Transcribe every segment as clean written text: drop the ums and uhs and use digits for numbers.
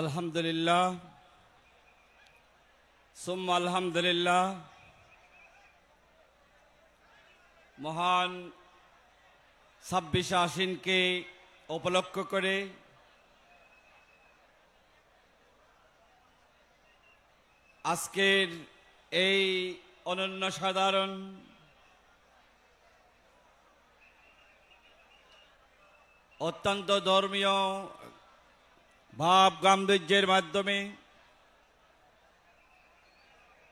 আলহামদুলিল্লাহ সুম্মা আলহামদুলিল্লাহ। মহান 26 আশ্বিনকে উপলক্ষ করে আজকের এই অনন্য সাধারণ অত্যন্ত ধর্মীয় ভাব গাম্ভীর্যের মাধ্যমে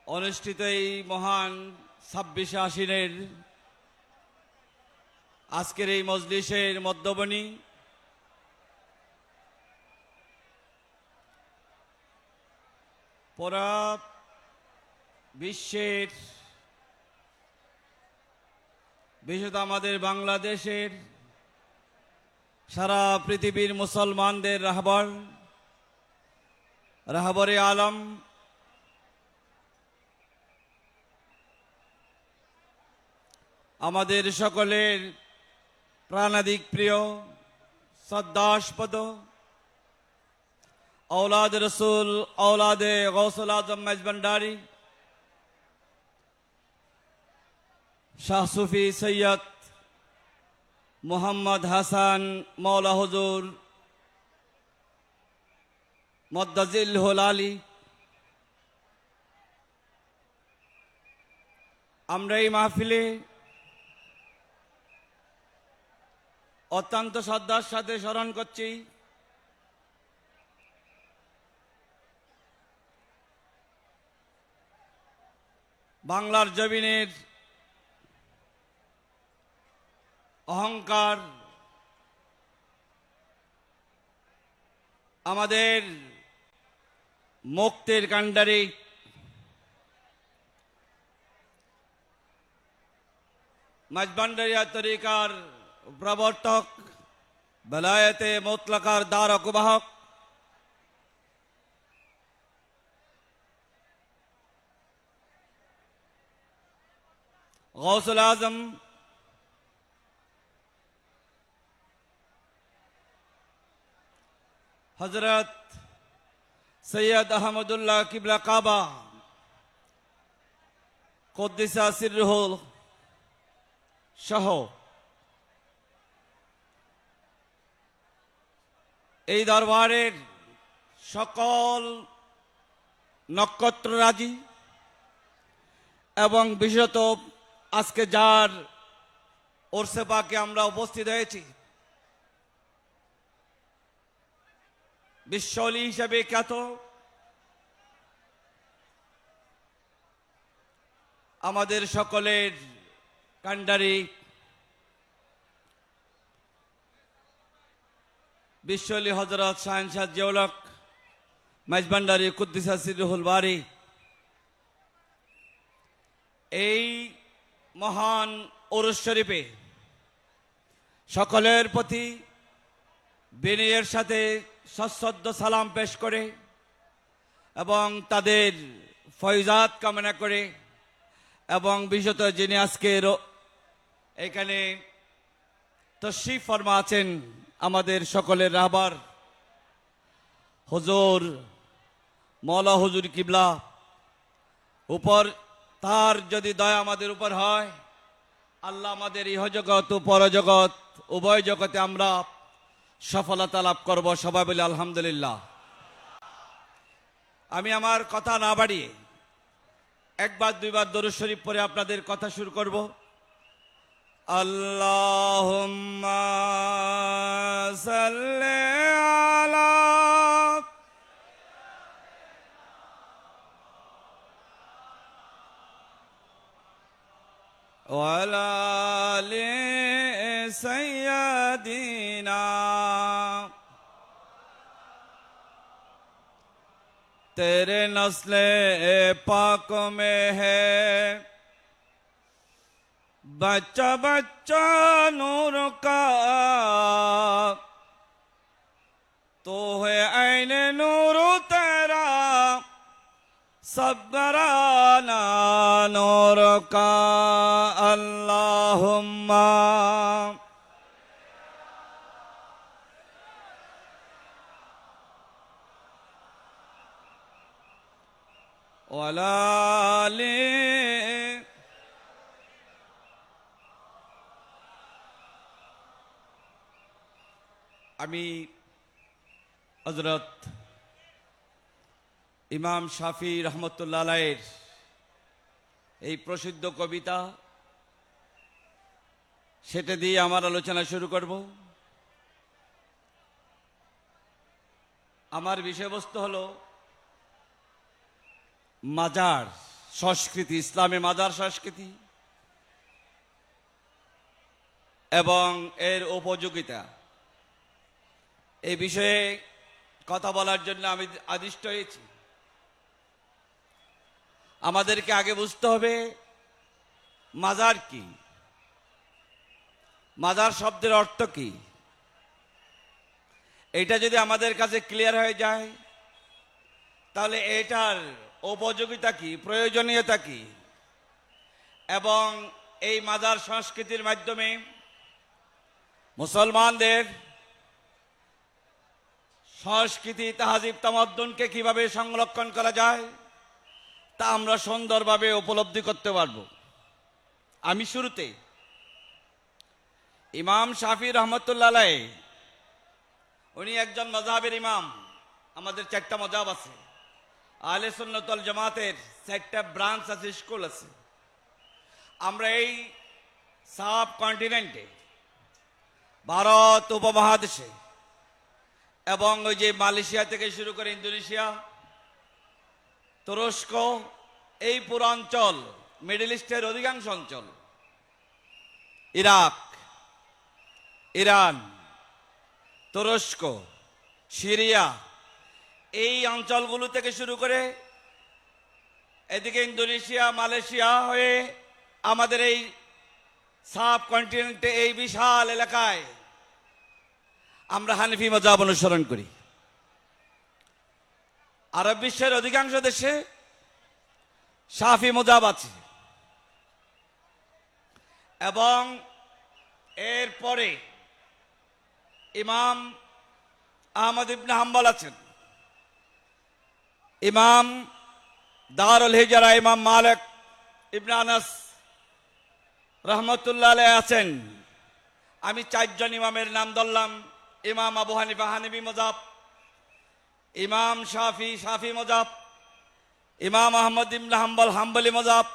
অনুষ্ঠিত এই মহান 26 আশ্বিনের আজকের এই মজলিসের মধ্যমণি পুরা বিশ্বের বিশেষত আমাদের বাংলাদেশের সারা পৃথিবীর মুসলমানদের রাহবরে আলম আমাদের সকলের প্রাণাধিক প্রিয় শ্রদ্ধাস্পদ औलाद रसूल औलाद गौसुल आजम मेजबंडारी शाह सूफी सैयद मोहम्मद हसन मौला हुजूर मुद्दजिल होलाली আমরা এই মাহফিলে অত্যন্ত শ্রদ্ধার সাথে স্মরণ করছি বাংলার জমিনের অহংকার আমাদের মুক্তির কাণ্ডারি মাঝবান্ডারিয়া তরিকার প্রবর্তক বেলায়েতে মুতলাকার ধারক বাহক गौसुल आजम हजरत सैयद अहमदुल्लाह किबला काबा कुद्दिसा सिर्रुहुल सह এই দরবারের সকল নক্ষত্ররাজি এবং বিশেষত আজকে যার ওরসে পাকে আমরা উপস্থিত হয়েছি বিশ্বলি হিসেবে খ্যাত আমাদের সকলের কান্ডারি বিশ্বলি হযরত শাহেনশাহ জিয়াউলক মেজবান্ডারি কুদ্দিসা সিররুহুল বারী এই মহান উরুস শরীফে সকলের প্রতি বিনয়ের সাথে সশ্রদ্ধ সালাম পেশ করে এবং তাদের ফয়জাত কামনা করে এবং বিশেষত যিনি আজকে এখানে তশরিফ ফরমা আছেন আমাদের সকলের রাহবার হুজুর মওলা হুজুর কিবলা উপর তার যদি দয়া আমাদের উপর হয় আল্লাহ আমাদের ইহজগৎ ও পরজগৎ উভয় জগতে আমরা সফলতা লাভ করব সবাই বলে আলহামদুলিল্লাহ। আমি আমার কথা না বাড়িয়ে একবার দুইবার দরুদ শরীফ পড়ে আপনাদের কথা শুরু করব। আল্লাহুম্মা সাল্লি আলা ওয়ালা আলি সাইয়্যিদিনা तेरे नस्ले पाक में है बच्चा बच्चा नूर का तो है ऐन नूर तेरा सब घराना नूर का अल्लाहुम्मा ওয়ালা আলি। আমি হযরত ইমাম শাফি রহমতুল্লাহ আলাইহির এই প্রসিদ্ধ কবিতা, সেটা দিয়ে আমার আলোচনা শুরু করব। আমার বিষয়বস্তু হলো মাজার সংস্কৃতি, ইসলামে মাজার সংস্কৃতি এবং এর উপযোগিতা। এই বিষয়ে কথা বলার জন্য আমি আদিষ্ট হয়েছি। আমাদেরকে আগে বুঝতে হবে মাজার কি, মাজার শব্দের অর্থ কি। এটা যদি আমাদের কাছে ক্লিয়ার হয়ে যায়, তাহলে এটার উপযোগিতা কি, প্রয়োজনীয়তা কি, এবং এই মাজার সংস্কৃতির মাধ্যমে মুসলমানদের সংস্কৃতি, তাহাজিব, তামাদ্দুনকে কিভাবে সংরক্ষণ করা যায় তা আমরা সুন্দরভাবে উপলব্ধি করতে পারব। আমি শুরুতে ইমাম শাফি রহমতুল্লাহ আলাইহি, উনি একজন মাযহাবের ইমাম। আমাদের 4টা মাযহাব আছে, আহলে সুন্নাত ওয়াল জামাতের 4টা ব্রাঞ্চ আছে, স্কুল আছে। আমরা এই সাব কন্টিনেন্টে, ভারত উপমহাদেশে এবং ওই যে মালয়েশিয়া থেকে শুরু করে ইন্দোনেশিয়া, তুরস্ক, এই পুরো অঞ্চল, মিডল ইস্টের অধিকাংশ অঞ্চল, ইরাক, ইরান, তুরস্ক, সিরিয়া, এই অঞ্চলগুলো থেকে শুরু করে এদিকে ইন্দোনেশিয়া, মালয়েশিয়া হয়ে আমাদের এই সাব কন্টিনেন্টে, এই বিশাল এলাকায় আমরা হানিফি মাযহাব অনুসরণ করি। আরব বিশ্বের অধিকাংশ দেশে শাফি মাযহাব আছে, এবং এরপরে ইমাম আহমদ ইবনে হাম্বল আছেন, ইমাম দারুল হিজরা ইমাম মালিক ইবনে আনাস রহমতুল্লাহ আলাইহি আছেন। আমি 4 জন ইমামের নাম ধরলাম। ইমাম আবু হানিফা হানিফি মাযহাব, ইমাম শাফি শাফি মাযহাব, ইমাম আহমদ ইবনে হাম্বল হাম্বলি মাযহাব,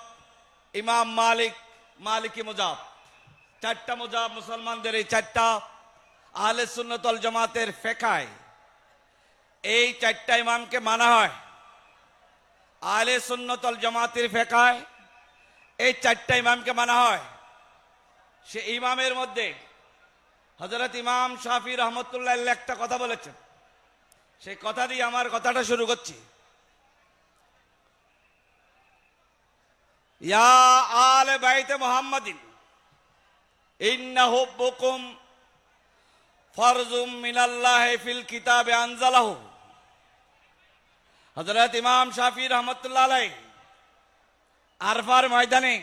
ইমাম মালিক মালিকি মাযহাব। 4টা মাযহাব মুসলমানদের, এই 4টা আহলে সুন্নাত ওয়াল জামাতের ফিকহে এই 4টা ইমামকে মানা হয়। আহলে সুন্নাত ওয়াল জামাতের ফিকহে এই 4টা ইমামকে মানা হয়। সে ইমামের মধ্যে হযরত ইমাম শাফি রহমতুল্লাহ আলাইহি একটা কথা বলেছেন, সেই কথা দিয়ে আমার কথাটা শুরু করছি। ইয়া আলে বাইতে মুহাম্মাদিন ইন্না হুব্বুকুম ফারজুম মিনাল্লাহি ফিল কিতাবে আনজালাহু। হযরত ইমাম শাফি রহমতুল্লাহ আলাইহি আরফার ময়দানে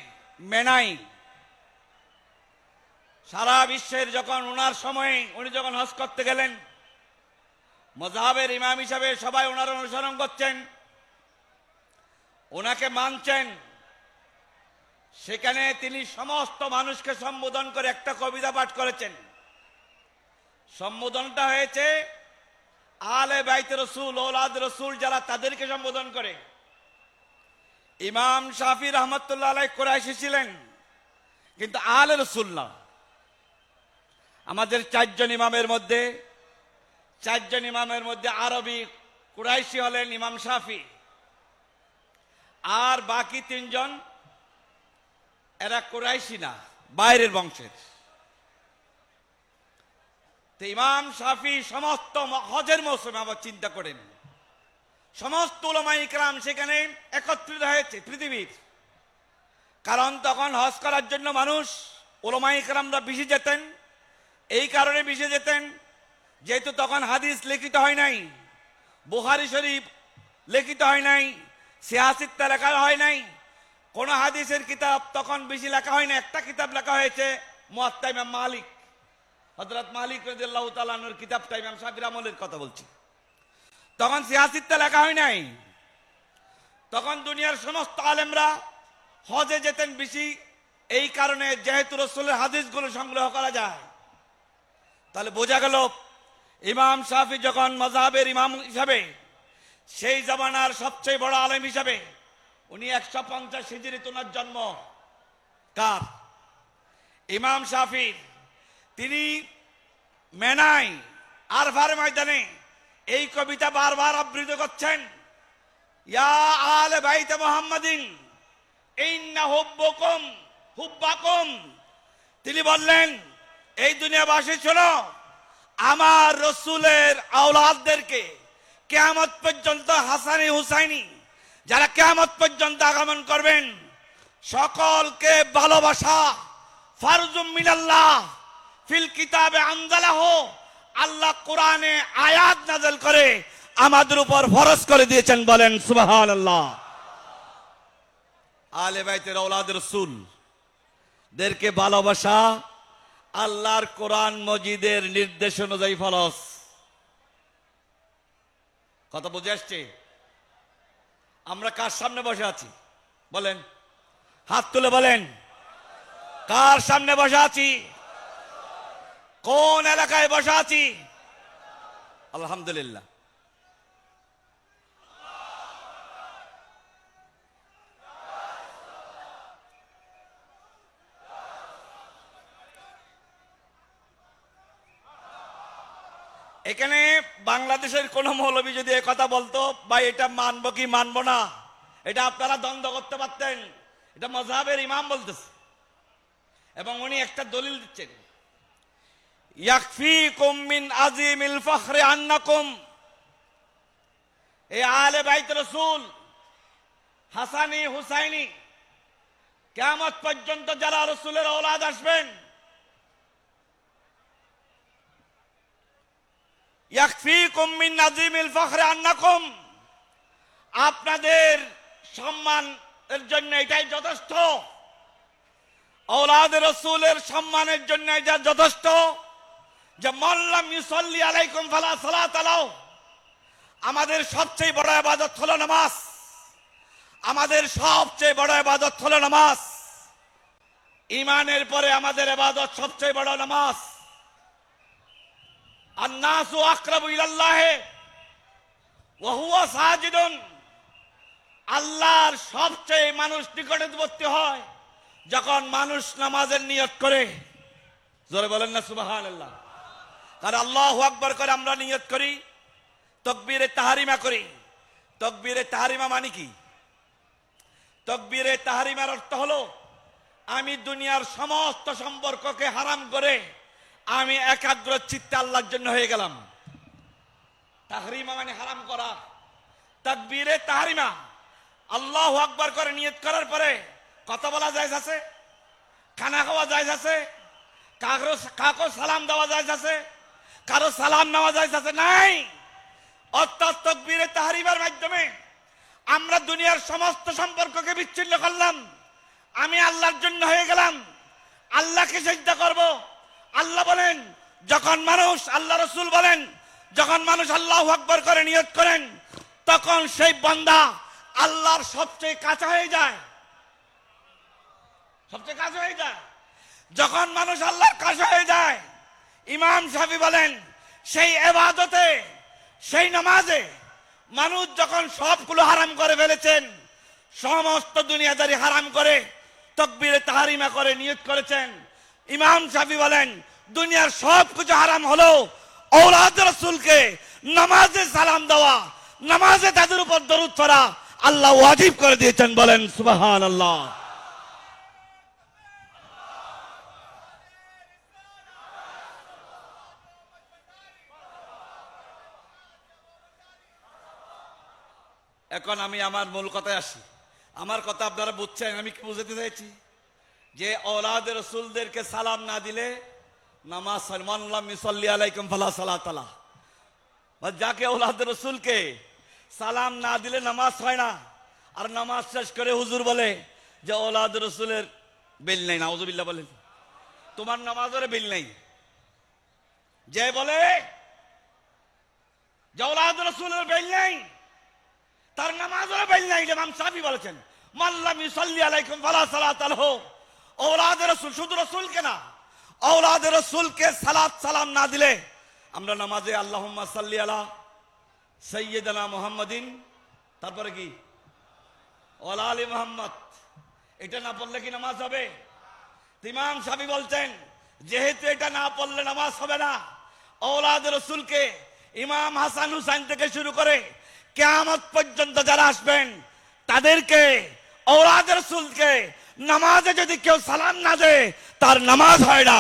মেনাই, সারা বিশ্বের যখন ওনার সময়ে উনি যখন হজ করতে গেলেন, মাযহাবের ইমাম হিসাবে সবাই ওনার অনুসরণ করছেন, ওনাকে মানছেন। সেখানে তিনি সমস্ত মানুষকে সম্বোধন করে একটা কবিতা পাঠ করেছেন। সম্বোধনটা হয়েছে আলে বাইতে রসুল, ওলাদ রসুল যারা, তাদেরকে সম্বোধন করে। ইমাম শাফি রহমতুল্লাহ আলাইহি কুরাইশি ছিলেন, কিন্তু আলে রসুল না। আমাদের 4 জন ইমামের মধ্যে, 4 জন ইমামের মধ্যে আরবি কুরাইশি হলেন ইমাম শাফি, আর বাকি 3 জন এরা কুরাইশি না, বাইরের বংশের। তো ইমাম শাফি সমস্ত হজের মৌসুমে, আবার চিন্তা করেন, সমস্ত উলামায়ে ইকরাম সেখানে একত্রিত হয়েছে পৃথিবীর। কারণ তখন হজ করার জন্য মানুষ, উলামায়ে ইকরামরা বেশি যেতেন। এই কারণে বেশি যেতেন যেহেতু তখন হাদিস লিখিত হয় নাই, বুখারী শরীফ লিখিত হয় নাই, সিয়াসিত্তা লেখা হয় নাই, কোন হাদিসের কিতাব তখন বেশি লেখা হয় না। একটা কিতাব লেখা হয়েছে মুয়াত্তা ইমাম মালিক, হযরত মালিক রাদিয়াল্লাহু তাআলা আনহুর কিতাবটা, ইমাম শাফির আমলের কথা বলছি। তখন সিয়াসিত্তা লেখা হয় নাই। তখন দুনিয়ার সমস্ত আলেমরা হজে যেতেন বেশি, এই কারণে যেহেতু রসুলের হাদিসগুলো সংগ্রহ করা যায়। তাহলে বোঝা গেল ইমাম শাফি যখন মাযহাবের ইমাম হিসাবে, সেই জামানার সবচেয়ে বড় আলেম হিসাবে, উনি 150 হিজরিতে ওনার জন্ম। কার? ইমাম শাফি। তিনি মেনাই আরফার ময়দানে এই কবিতা বারবার আবৃত্তি করছেন, ইয়া আলে বাইতে মুহাম্মাদিন ইন্না হুব্বুকুম হুব্বাকুম। তিনি বললেন, এই দুনিয়াবাসী শোনো, আমার রসুলের আওলাদদেরকে কিয়ামত পর্যন্ত, হাসানি হুসাইনি যারা কিয়ামত পর্যন্ত আগমন করবেন, সকলকে ভালোবাসা ফারজুম মিনাল্লাহ ফিল কিতাবে আনজালাহু। আল্লাহ কোরআনে আয়াত নাযিল করে আমাদের উপর ফরজ করে দিয়েছেন, বলেন সুবহানাল্লাহ। আলে বাইতের আওলাদ রাসূল দেরকে ভালোবাসা আল্লাহর কোরআন মজিদের নির্দেশ অনুযায়ী ফরজ। কথা বুঝে আসছে? আমরা কার সামনে বসে আছি বলেন? হাত তুলে বলেন, কার সামনে বসে আছি? কোন এলাকায় বসে আছি? আলহামদুলিল্লাহ। এখানে বাংলাদেশের কোন মৌলবী যদি এ কথা বলতো, ভাই এটা মানবো কি মানবো না, এটা আপনারা দ্বন্দ্ব করতে পারতেন। এটা মাযহাবের ইমাম বলতেছে, এবং উনি একটা দলিল দিচ্ছেন, ইয়াকফিকুম মিন আজিমিল ফখরি আন্নাকুম। এই আলে বাইত রাসূল হাসানি হুসাইনি কিয়ামত পর্যন্ত যারা রাসূলের আওলাদ আসবেন, ইয়াকফিকুম মিন আজিমিল ফখরি আন্নাকুম, আপনাদের সম্মানের জন্য এটাই যথেষ্ট, আওলাদ রাসূলের সম্মানের জন্য এটা যথেষ্ট যে মাল্লাম ইউসাল্লি আলাইকুম ফালা সালাত লাহু। আমাদের সবচেয়ে বড় ইবাদত হলো নামাজ, আমাদের সবচেয়ে বড় ইবাদত হলো নামাজ। ঈমানের পরে আমাদের ইবাদত সবচেয়ে বড় নামাজ। আন-নাসু আকরাবু ইলাল্লাহ ওয়া হুয়া সাজিদুন। আল্লাহর সবচেয়ে মানুষ নিকটবর্তী হয় যখন মানুষ নামাজের নিয়ত করে। জোরে বলেন না সুবহানাল্লাহ। আর আল্লাহু আকবার করে আমরা নিয়ত করি, তাকবীরে তাহরিমা করি। তাকবীরে তাহরিমা মানে কি? তাকবীরে তাহরিমার অর্থ হলো আমি দুনিয়ার সমস্ত সম্পর্ককে হারাম করে আমি একাগ্র চিত্তে আল্লাহর জন্য হয়ে গেলাম। তাহরিমা মানে হারাম করা। তাকবীরে তাহরিমা আল্লাহু আকবার করে নিয়ত করার পরে কথা বলা জায়েজ আছে, খানা খাওয়া জায়েজ আছে, কাকো সালাম দেওয়া জায়েজ আছে, কারো সালাম নেওয়া জায়েজ আছে? নাই। অর্থাৎ তাকবীরে তাহরিমার মাধ্যমে আমরা দুনিয়ার সমস্ত সম্পর্ককে বিচ্ছিন্ন করলাম, আমি আল্লাহর জন্য হয়ে গেলাম, আল্লাহকে সিজদা করব। আল্লাহ বলেন যখন মানুষ, আল্লাহ রাসূল বলেন যখন মানুষ আল্লাহু আকবার করে নিয়ত করেন, তখন সেই বান্দা আল্লাহর সবচেয়ে কাছে হয়ে যায়। সবচেয়ে কাছে হয়ে যায়। যখন মানুষ আল্লাহর কাছে হয়ে যায়, ইমাম শাফি বলেন সেই ইবাদতে, সেই নামাজে মানুষ যখন সবগুলো হারাম করে ফেলেছেন, সমস্ত দুনিয়াদারি হারাম করে তাকবীরে তাহরিমা করে নিয়ত করেছেন, ইমাম শাফি বলেন দুনিয়ার সব কিছু হারাম হলো আওলাদ রাসূলকে নামাজে সালাম দেওয়া, নামাজে তাদের উপর দরুদ পড়া আল্লাহ ওয়াজিব করে দিয়েছেন। বলেন সুবহানাল্লাহ। এখন আমি আমার মূল কথায় আসি। আমার কথা আপনারা বুঝছেন আমি কি বুঝাতে চাইছি? যে আওলাদ রাসূলদেরকে সালাম না দিলে নামাজ সালমাল্লাহ মিসাল্লি আলাইকুম ফালা সালাত আলাহ। যাকে আওলাদ রাসূলকে সালাম না দিলে নামাজ হয় না, আর নামাজ শেষ করে হুজুর বলে যে আওলাদ রাসূলের বিল নাই, নাউযুবিল্লাহ বলেন, তোমার নামাজের বিল নাই। যে বলে যে আওলাদ রাসূলের বিল নাই, তার নামাজের পাইল না, ইমাম শাফি বলেছেন মাল্লাম ইউসাল্লি আলাইকুম ফালা সালাত আলাইহি। আওলাদে রাসূল, শুধু রাসূলকে না, আওলাদে রাসূলকে সালাত সালাম না দিলে আমরা নামাজে আল্লাহুম্মা সাল্লি আলা সাইয়্যিদানা মুহাম্মাদিন, তারপরে কি ওয়ালা আলি মুহাম্মদ, এটা না পড়লে কি নামাজ হবে? ইমাম শাফি বলছেন যেহেতু এটা না পড়লে নামাজ হবে না, আওলাদে রাসূলকে ইমাম হাসান হুসাইন থেকে শুরু করে কিয়ামত পর্যন্ত যারা আসবেন তাদেরকে, আওলাদে রাসূলকে নামাজে যদি কেউ সালাম না দেয় তার নামাজ হয় না।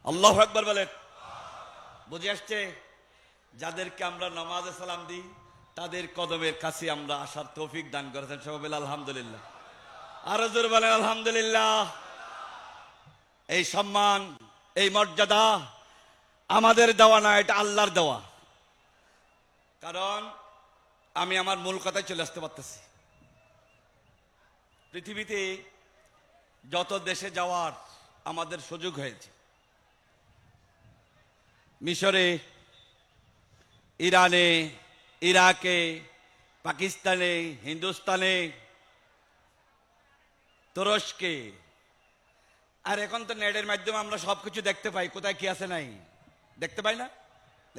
আল্লাহু আকবার বলেন। বুঝে আসছে? যাদেরকে আমরা নামাজে সালাম দিই তাদের কদমের কাছে আমরা আসার তৌফিক দান করেছেন। সবাই বলেন আলহামদুলিল্লাহ। আরো জোরে বলেন আলহামদুলিল্লাহ। এই সম্মান, এই মর্যাদা আমাদের দেওয়া না, এটা আল্লাহর দেওয়া। কারণ আমি আমার মূল কথায় চলে আসতে পারতেছি। পৃথিবীতে যত দেশে যাওয়ার আমাদের সুযোগ হয়েছে, মিশরে, ইরানে, ইরাকে, পাকিস্তানে, হিন্দুস্তানে, তুরস্কে, আর এখন তো নেটের মাধ্যমে আমরা সবকিছু দেখতে পাই, কোথায় কি আছে নাই দেখতে পাই না?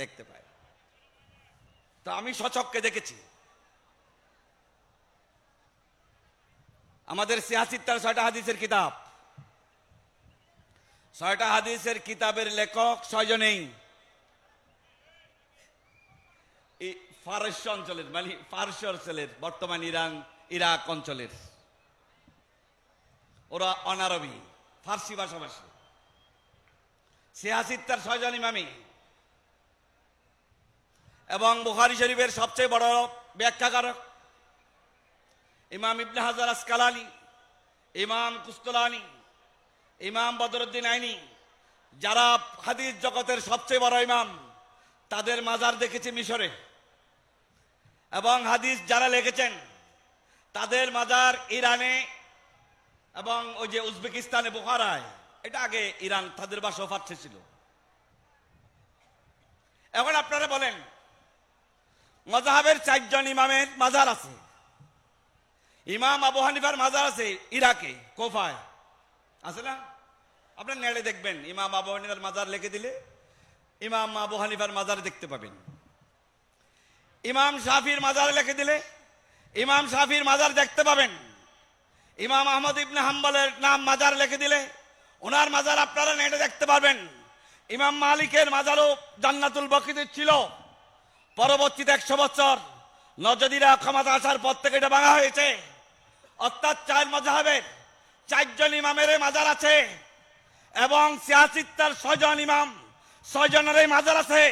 দেখতে পাই। তো আমি সচক্ষে দেখেছি আমাদের সিয়াসিত্তার 6টা হাদিসের কিতাব, 6টা হাদিসের কিতাবের লেখক 6 জনেই ফারস্য অঞ্চলের, মানে ফারস্য অঞ্চলের, বর্তমান ইরান ইরাক অঞ্চলের। ওরা অনারবি, ফার্সি ভাষাভাষী। সিয়াসিত্তার 6 জন ইমামি এবং বুখারী শরীফের সবচেয়ে বড় ব্যাখ্যাকারক ইমাম ইবনে হাজার আসকালানি, ইমাম কুস্তুলানি, ইমাম বদরুদ্দিন আইনি, যারা হাদিস জগতের সবচেয়ে বড় ইমাম, তাদের মাজার দেখেছি মিশরে। এবং হাদিস যারা লিখেছেন তাদের মাজার ইরানে এবং ওই যে উজবেকিস্তানে বুখারায়, এটা আগে ইরান, তাদের বাসা ফার্সি ছিল। এখন আপনারা বলেন মাযহাবের 4 জন ইমামের মাজার আছে। ইমাম আবু হানিফার মাজার আছে ইরাকে, কোফায় আছে না? আপনার নেড়ে দেখবেন, ইমাম আবু হানিফার মাজার লিখে দিলে ইমাম আবু হানিফার মাজার দেখতে পাবেন। ইমাম শাফির মাজার লিখে দিলে ইমাম শাফির মাজার দেখতে পাবেন। ইমাম আহমদ ইবনে হাম্বলের নাম মাজার লিখে দিলে ওনার মাজার আপনারা নেটে দেখতে পারবেন। ইমাম মালিকের মাজারও জান্নাতুল বকিতে ছিল। পরবর্তীতে 100 বছর নজদিরা ক্ষমতা আসার পর থেকে এটা ভাঙা হয়েছে। অর্থাৎ 4 মাযহাবের 4 জন ইমামের মাজার আছে এবং সিয়াসিত্তার 6 জন ইমাম, 6 জনের মাজার আছে।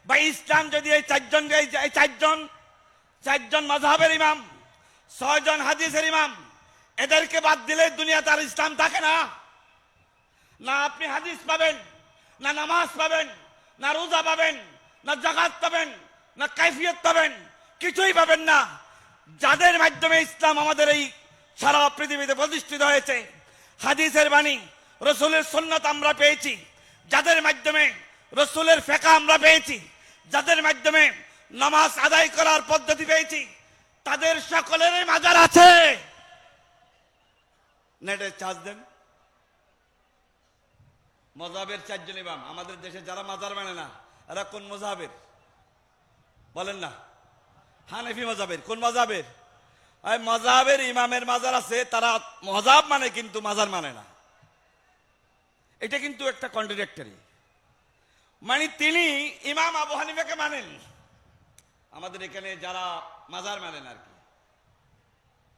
বা ইসলাম যদি এই 4 জন মাযহাবের ইমাম, 6 জন হাদিসের ইমাম, এদেরকে বাদ দিলে দুনিয়াতে আর ইসলাম থাকে না। না আপনি হাদিস পাবেন, না নামাজ পাবেন, না রোজা পাবেন, না যাকাত পাবেন, না কাইফিয়ত পাবেন, কিছুই পাবেন না। যাদের মাধ্যমে ইসলাম আমাদের এই সারা পৃথিবীতে প্রতিষ্ঠিত হয়েছে, হাদিসের বাণী, রাসূলের সুন্নাত আমরা পেয়েছি, যাদের মাধ্যমে রাসূলের ফিকহ আমরা পেয়েছি, যাদের মাধ্যমে নামাজ আদায় করার পদ্ধতি পেয়েছি, তাদের সকলেরই মাজার আছে। নেটে চার্জ দেন। মাযহাবের 4 জন ইমাম, আমাদের দেশে যারা মাজার মানে না, এরা কোন মাযহাবের বলেন না? হানাফি মাযহাবের। কোন মাযহাবের? এই মাযহাবের ইমামের মাজার আছে, তারা মাযহাব মানে কিন্তু মাজার মানে না। এটা কিন্তু একটা কন্ট্রাডিক্টরি। মানে তিনি ইমাম আবু হানিফাকে মানেন, আমাদের এখানে যারা মাজার মানেন আর কি,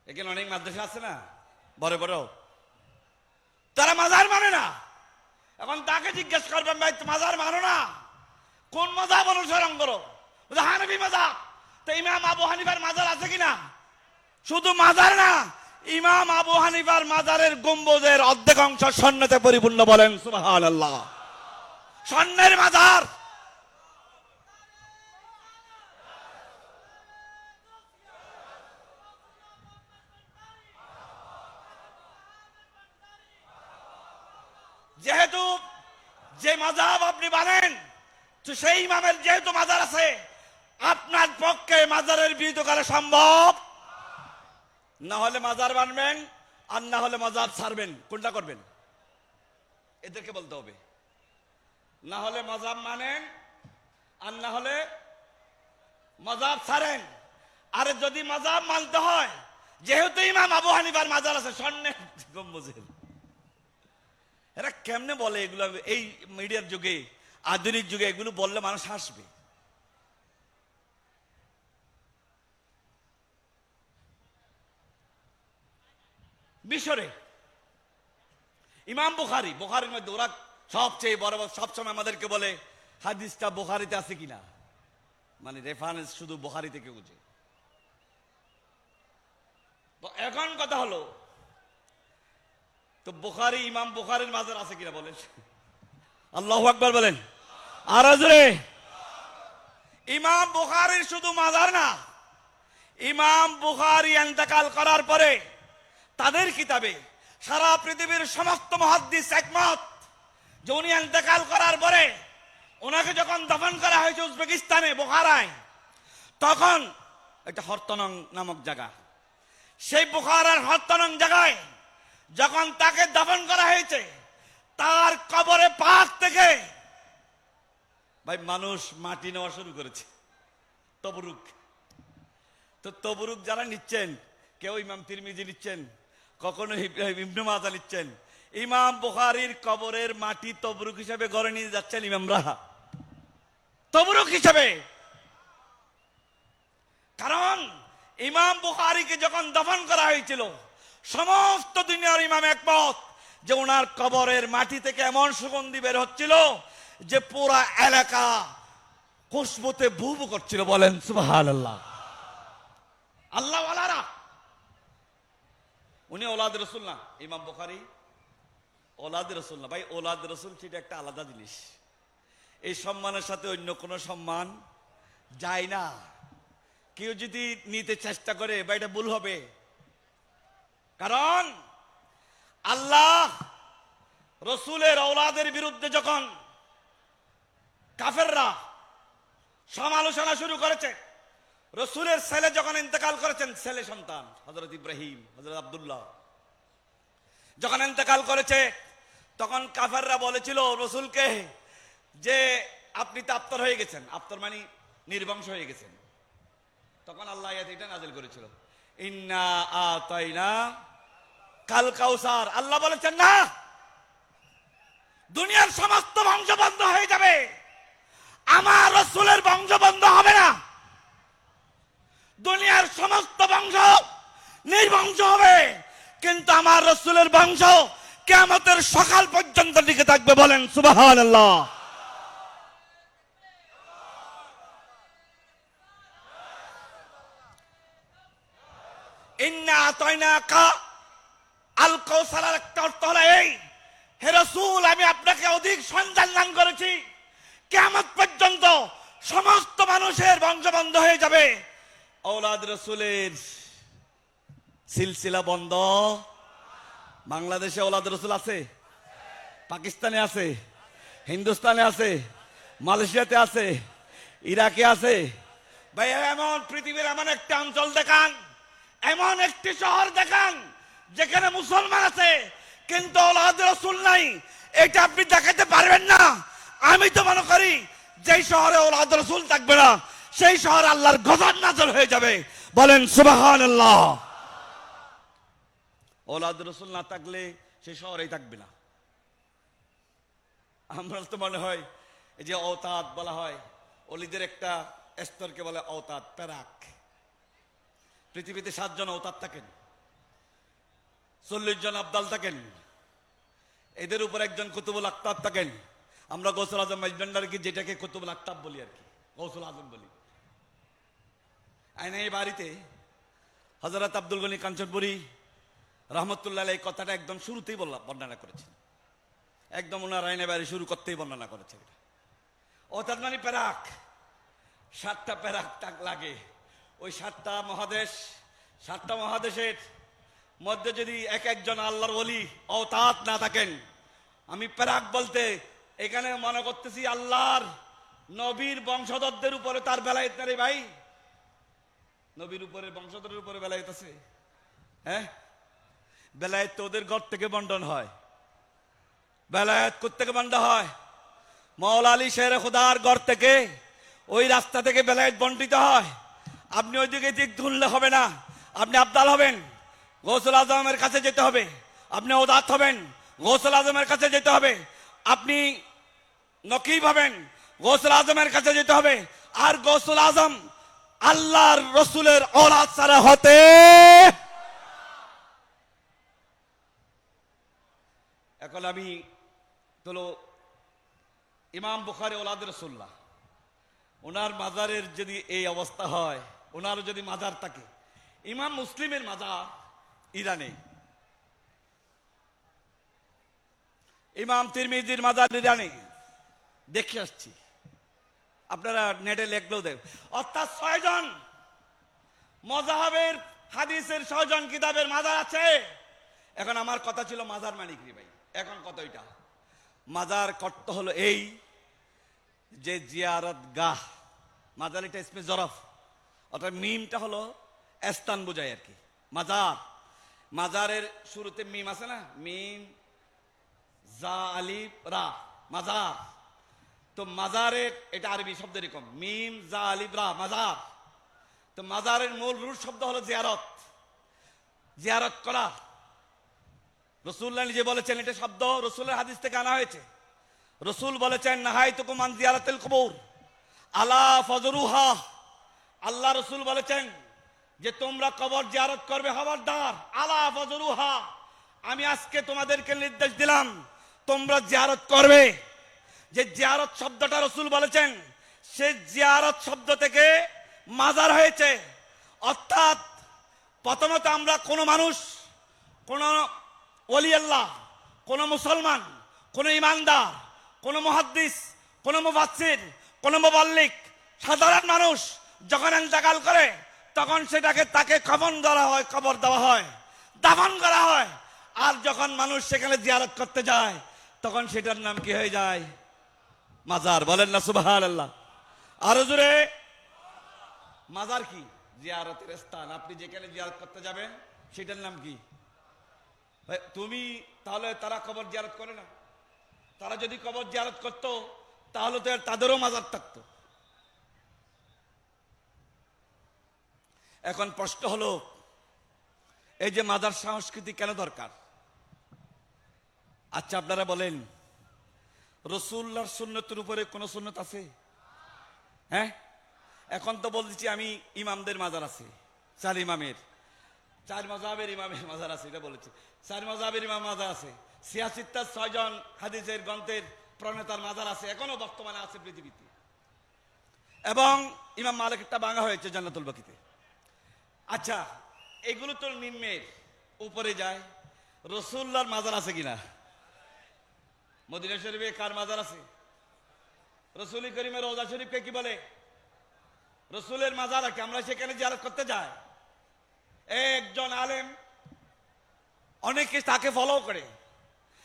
এখানে অনেক মাদ্রাসা আছে না বড় বড়, তারা মাজার মানে না। এখন তাকে জিজ্ঞেস করবেন, ভাই মাজার মানো না, কোন মাযহাব অনুসরণ করো? হানাফি মাযহাব। তো ইমাম আবু হানিফার মাজার আছে কিনা? শুধু মাজার না, ইমাম আবু হানিফার মাজারের গম্বুজের অর্ধেক অংশ স্বর্ণতে পরিপূর্ণ। বলেন সুবহানাল্লাহ। স্বর্ণের মাজার। যেহেতু যে মাযহাব আপনি মানেন, তো সেই ইমামের যেহেতু মাজার আছে, আপনার পক্ষে মাজারের বিরোধিতা করা সম্ভব? না হলে মাজার বানবেন, আর না হলে মাজার ছাড়বেন। কোনটা করবেন? এদেরকে বলতে হবে। না হলে মাজাব মানেন, আর না হলে মাজাব ছাড়েন। আরে যদি মাজাব মানতে হয়, যেহেতু ইমাম আবু হানিফার মাজার আছে স্বর্ণের গম্বুজের, এরা কেমনে বলে এগুলো? এই মিডিয়ার যুগে, আধুনিক যুগে এগুলো বললে মানুষ হাসবে। মিশরে ইমাম বুখারী, বুখারীর মধ্যে ওরা সবচেয়ে বড়, সবসময় আমাদেরকে বলে হাদিসটা বুখারীতে আছে কিনা, মানে রেফারেন্স শুধু বুখারী থেকে বুঝে। তো এখন কথা হলো, তো বুখারী, ইমাম বুখারীর মাজার আছে কিনা বলেন? আল্লাহু আকবার বলেন। আর জোরে। ইমাম বুখারীর শুধু মাজার না, ইমাম বুখারী ইন্তেকাল করার পরে তাদের কিতাবে সারা পৃথিবীর সমস্ত মুহাদ্দিস একমত যে উনি ইন্তেকাল করার পরে ওনাকে যখন দাফন করা হয়েছে উজবেকিস্তানে বুখারায়, তখন একটা হরতনং নামক জায়গা, সেই বুখারার হরতনং জায়গায় যখন তাকে দাফন করা হয়েছে, তার কবরে পাক থেকে ভাই মানুষ মাটি নেওয়া শুরু করেছে, তবরুক। তো তবরুক যারা নিচ্ছেন, কেউ ইমাম তিরমিজি নিচ্ছেন, কখনো ইবনে মাজাহ নিচ্ছেন, ইমাম বুখারীর কবরের মাটি তবরুক হিসেবে ঘরে নিয়ে যাচ্ছেন ইমামরা, তবরুক হিসেবে। কারণ ইমাম বুখারীকে যখন দাফন করা হয়েছিল, সমস্ত দুনিয়ার ইমাম একমত যে ওনার কবরের মাটি থেকে এমন সুগন্ধি বের হচ্ছিল যে পুরা এলাকা খুশবুতে ভু ভু করছিল। বলেন সুবহানাল্লাহ। আল্লাহ ওয়ালারা, উনি ওলাদ রসুল না, ইমাম বুখারী ওলাদ রসুল না। ভাই ওলাদ রসুল সেটা একটা আলাদা জিনিস, এই সম্মানের সাথে অন্য কোনো সম্মান যায় না। কেউ যদি নিতে চেষ্টা করে বা এটা ভুল হবে। কারণ আল্লাহ রসুলের ওলাদের বিরুদ্ধে যখন কাফেররা সমালোচনা শুরু করেছে, রসুলের ছেলে যখন ইন্তেকাল করেছেন, ছেলে সন্তান হযরত ইব্রাহিম, হযরত আব্দুল্লাহ যখন ইন্তেকাল করেছে, তখন কাফেররা বলেছিল রসুলকে যে আপনি তো আফতার হয়ে গেছেন, আফতার মানে নির্বংশ হয়ে গেছেন। তখন আল্লাহ এটা নাযিল করেছিল, ইন্না আতাইনা কাল কাউসার। আল্লাহ বলেছেন না, দুনিয়ার সমস্ত বংশ বন্ধ হয়ে যাবে, আমার রসুলের বংশ বন্ধ হবে না। দুনিয়ার সমস্ত বংশ নির্বংশ হবে, কিন্তু আমার রসুলের বংশ কিয়ামতের সকাল পর্যন্ত টিকে থাকবে। বলেন সুবহানাল্লাহ। ইন্না আতাইনাকা আল কাউসারের একটা অর্থ হলো এই, হে রাসূল আমি আপনাকে অধিক সন্তান দান করেছি, কিয়ামত পর্যন্ত সমস্ত মানুষের বংশ বন্ধ হয়ে যাবে, ঔলাদ রসুলের সিলসিলা বন্ধ। বাংলাদেশে ঔলাদ রসুল আছে, পাকিস্তানে আছে, হিন্দুস্তানে আছে, মালয়েশিয়াতে আছে, ইরাকে আছে। ভাই এমন পৃথিবীর এমন একটা অঞ্চল দেখান, এমন একটি শহর দেখান যেখানে মুসলমান আছে কিন্তু ঔলাদ রসুল নাই, এটা আপনি দেখাতে পারবেন না। আমি তো মনে করি যেই শহরে ঔলাদ রসুল থাকবে না, সেই শহরে আল্লাহর গজব নাযিল হয়ে যাবে। বলেন সুবহানাল্লাহ। ঔলাদ রসুল না থাকলে সেই শহরেই থাকবে না। আমরা তো মনে হয় এই যে ঔতাদ বলা হয়, অলিদের একটা স্তরকে বলে ঔতাদ, পেরাক। পৃথিবীতে 7 জন ঔতাদ থাকেন, 40 জন আবদাল থাকেন, এদের উপর একজন কুতুবুল আকতাব থাকেন। আমরা গৌসুল আজম মাইজভান্ডারকে যেটাকে কুতুবুল আকতাব বলি আর কি, গৌসুল আজম বলি। আইনা এই বাড়িতে হযরত আব্দুল গনি কাঞ্চনপুরী রহমতুল্লাহ এই কথাটা একদম শুরুতেই বর্ণনা করেছেন, একদম ওনার আইনা বাড়ি শুরু করতেই বর্ণনা করেছেন। ঔতাদ মানে পেরাক, 7টা পেরাক তাক লাগে। ওই 7টা মহাদেশ, 7টা মহাদেশের মধ্যে যদি এক একজন আল্লাহর ওলি ঔতাদ না থাকেন, আমি পেরাক বলতে এখানে মনে করতেছি আল্লাহর নবীর বংশধরদের উপরে তার বেলায়েত না রে ভাই? নবীর উপরে বংশধরের উপরে বেলায়েত আছে? হ্যাঁ, বেলায়েত তো ওদের ঘর থেকে বন্টন হয়। বেলায়েত কোত্থেকে বন্টন হয়? মাওলা আলী শেরে খুদার ঘর থেকে, ওই রাস্তা থেকে বেলায়েত বন্টিত হয়। আপনি ওইদিকে দিক ধুললে হবে না, আপনি আবদাল হবেন, গৌসুল আজমের কাছে যেতে হবে। আপনি ওদাত হবেন, গৌসুল আজমের কাছে যেতে হবে। আপনি নকিব হবেন, গৌসুল আজমের কাছে যেতে হবে। আর গৌসুল আজম আল্লাহর রসুলের ওলাদ ছাড়া হতে। এখন আমি তোলো ইমাম বুখারী ওলাদ রসুল্লাহ, ওনার মাজারের যদি এই অবস্থা হয়, ওনার যদি মাজার থাকে, ইমাম মুসলিমের মাজার ইরানে, ইমাম তিরমিজির মাজার ইরানে, দেখে আসছি, আপনারা নেটে লেখলেও দেখ। অর্থাৎ 6 জন মজাহাবের হাদিসের 6 জন কিতাবের মাজার আছে। এখন আমার কথা ছিল মাজার মানিক রে ভাই, এখন কত এটা মাজার কর্ত হলো এই যে জিয়ারত গাহ, মাজার এটা ইসমে জরফ, অর্থাৎ মিমটা হলো স্থান বোঝায় আর কি। মাজার, মাজারের শুরুতে মিম আছে না, মিম জা আলিফ রা, মাজার। তো মাজারের এটা আরবি শব্দ এরকম, মিম জা আলিফ রা, মাজার। তো মাজারের মূল রুট শব্দ হলো জিয়ারত, জিয়ারত করা। রসুল্লাহ নিজে বলেছেন, এটা শব্দ রসুলের হাদিস থেকে আনা হয়েছে। রসুল বলেছেন, নাহাইতুকুম আন জিয়ারাতিল কুবুর আলা ফাজরুহা। আল্লাহ রসুল বলেছেন যে তোমরা কবর জিয়ারত করবে, খবরদার, আলা ফাজরুহা, আমি আজকে তোমাদেরকে নির্দেশ দিলাম তোমরা জিয়ারত করবে। যে জিয়ারত শব্দটা রসুল বলেছেন, সে জিয়ারত শব্দ থেকে মাজার হয়েছে। অর্থাৎ প্রথমত আমরা কোন মানুষ, কোন ওলি আল্লাহ, কোন মুসলমান, কোন ইমানদার, কোন মুহাদ্দিস, কোন মুফাসসির, কোন মুবাল্লিগ, সাধারণ মানুষ যখন ইন্তেকাল করে তখন সেটাকে তাকে কফন করা হয়, কবর দেওয়া হয়, দাফন করা হয়। আর যখন মানুষ সেখানে জিয়ারত করতে যায় তখন সেটার নাম কি হয়ে যায়? মাজার। বলেন না সুবহানাল্লাহ। আরো জোরে। মাজার কি? জিয়ারতের স্থান। আপনি যেখানে জিয়ারত করতে যাবেন সেটার নাম কি? তুমি তাহলে তারা কবর জিয়ারত করে না? তারা যদি কবর জিয়ারত করতো তাহলে তো তাদেরও মাজার থাকতো। এখন প্রশ্ন হলো, এই যে মাজার সংস্কৃতি কেন দরকার? আচ্ছা আপনারা বলেন, রসুল্লাহর সুন্নতের উপরে কোন সুন্নত আছে? হ্যাঁ, এখন তো বলছি আমি ইমামদের মাজার আছে, 4 ইমামের, 4 মাযহাবের ইমামের মাজার আছে, এটা বলেছি। 4 মাযহাবের ইমাম মাজার আছে, 6 জন হাদিসের গ্রন্থের প্রণেতার মাজার আছে, এখনো বর্তমানে আছে পৃথিবীতে। এবং ইমাম মালিকেরটা ভাঙা হয়েছে জান্নাতুল বাকিতে। আচ্ছা, এগুলো তো নিম্নের, উপরে যায়। রসুল্লাহর মাজার আছে কিনা? মদিনা শরীফে কার মাজার আছে? রসুল করিমের রওজা শরীফকে কি বলে? রসুলের মাজার আছে, আমরা সেখানে জিয়ারত করতে যাই। একজন আলেম, অনেকে তাকে ফলো করে,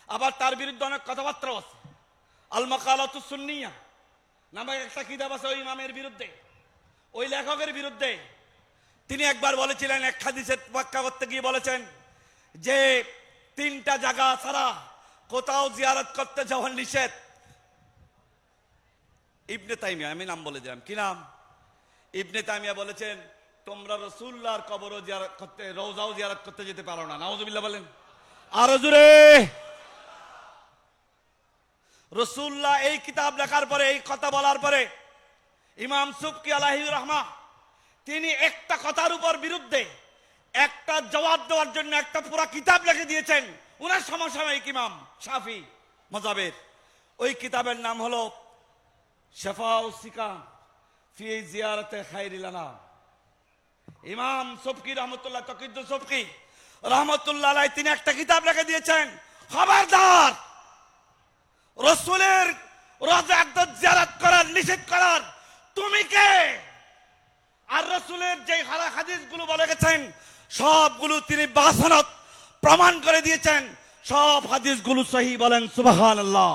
আবার তার বিরুদ্ধে অনেক কথাবার্তা আছে। আল মাকালাতুস সুন্নিয়া নামে একটা কিতাব আছে ওই ইমামের বিরুদ্ধে, ওই লেখকের বিরুদ্ধে। তিনি একবার বলেছিলেন, এক হাদিসের ব্যাখ্যা করতে গিয়ে বলেছেন যে 3টা জায়গা ছাড়া কোথাও জিয়ারত করতে যাওয়া নিষেধ। ইবনে তাইমিয়া, আমি নাম বলে দিলাম, কি নাম? ইবনে তাইমিয়া বলেছেন, তোমরা রাসূলুল্লাহর কবরও জিয়ারত করতে, রওজাও জিয়ারত করতে যেতে পারো না। নাউজুবিল্লাহ বলেন। আরো জোরে। রাসূলুল্লাহ এই কিতাব লেখার পরে, এই কথা বলার পরে ইমাম সুবকি আলাইহি রাহমাহ, তিনি একটা কথার উপর বিরুদ্ধে একটা জবাব দেওয়ার জন্য একটা পুরো কিতাব লিখে দিয়েছেন। উনার সমসাময়িক ইমাম শাফি মাযহাবের, ওই কিতাবের নাম হলো শিফাউস সিকাম ফি জিয়ারাতে খায়রিল আনাম। ইমাম সুবকি রহমতুল্লাহ, তকিউদ্দিন সুবকি রহমতুল্লাহ আলাইহি, তিনি একটা কিতাব লিখে দিয়েছেন, খবরদার রাসূলের রওজা একদম জিয়ারত করার, নিষেধ করার তুমি কে? আর রাসূলের যে হাদিসগুলো বলে গেছেন সবগুলো তিনি বাসনত প্রমাণ করে দিয়েছেন, সব হাদিসগুলো সহিহ। বলেন সুবহানাল্লাহ।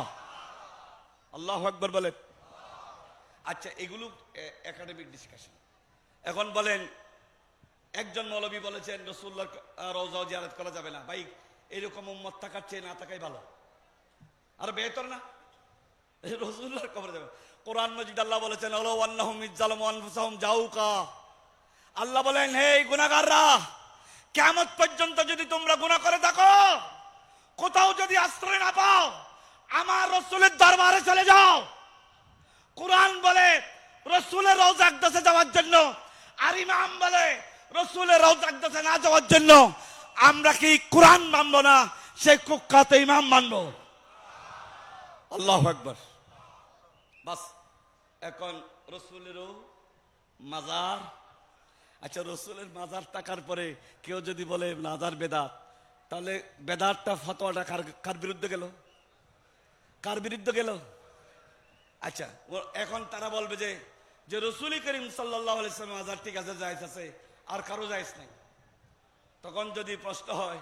আল্লাহু আকবার বলেন। আচ্ছা, এগুলো একাডেমিক ডিসকাশন। এখন বলেন, একজন মৌলবী বলেছেন রাসূলুল্লাহর রওজা জিয়ারত করা যাবে না। ভাই, এরকম উম্মত থাকার চেয়ে না থাকাই ভালো, আর বেহতর না? রাসূলুল্লাহর কবর যাবে। কোরআন মাজিদ আল্লাহ বলেছেন আল্লাহ আন্নাহুম ইজ্জালামু আনফুসাহুম জাউকা। আল্লাহ বলেন, হে গুনাহগাররা, কিয়ামত পর্যন্ত যদি তোমরা গুনাহ করে থাকো, কোথাও যদি আশ্রয় না পাও, আমার রাসূলের দরবারে চলে যাও। কোরআন বলে রাসূলের রওজা আকদাসে যাওয়ার জন্য, আর ইমাম বলে রাসূলের রওজা আকদাসে না যাওয়ার জন্য। আমরা কি কোরআন মানবো না, সেই কুখ্যাত ইমাম মানবো? আল্লাহু আকবার। বাস, এখন রাসূলেরও মাজার। আচ্ছা, রাসূলের মাজার থাকার পরে কেউ যদি বলে মাজার বেদাত, তাহলে বেদাতটা ফতোয়াটা কার বিরুদ্ধে গেল? কার বিরুদ্ধে গেল? আচ্ছা, এখন তারা বলবে যে রাসূল করিম সাল্লাল্লাহু আলাইহি ওয়াসাল্লাম মাজার ঠিক আছে, জায়েজ আছে, আর কারো জায়েজ নাই। তখন যদি প্রশ্ন হয়,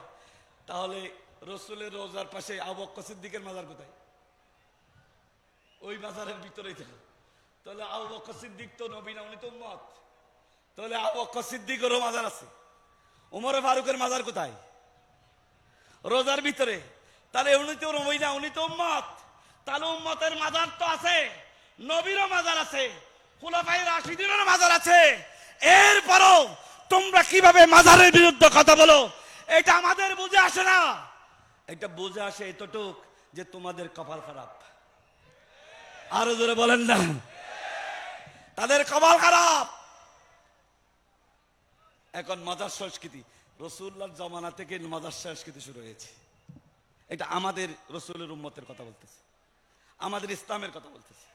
তাহলে রাসূলের রওজার পাশে আবু বকর সিদ্দিকের মাজার কোথায়? ওই মাজারের ভিতরেই থাকে। তাহলে আবু বকর সিদ্দিক তো নবী না, উনি তো উম্মত। তাহলে আবু বকর সিদ্দিকেরও মাজার আছে। ওমর ফারুকের মাজার কোথায়? রোজার ভিতরে। তাহলে উনি তো নবী না, উনি তো উম্মত। তাহলে উম্মতের মাজার তো আছে, নবীরও মাজার আছে, খুলাফায়ে রাশিদিনেরও মাজার আছে। এরপরও তোমরা কিভাবে মাজারের বিরুদ্ধে কথা বলো? এটা আমাদের বুঝে আসে না। এটা বুঝে আসে এতটুক যে তোমাদের কপাল খারাপ। আরো জোরে বলেন না, তাদের কপাল খারাপ। এখন মাজার সংস্কৃতি রাসূলুল্লাহর জামানা থেকে মাজার সংস্কৃতি শুরু হয়েছে। এটা আমাদের রাসূলের উম্মতের কথা বলতেছে, আমাদের ইসলামের কথা বলতেছে।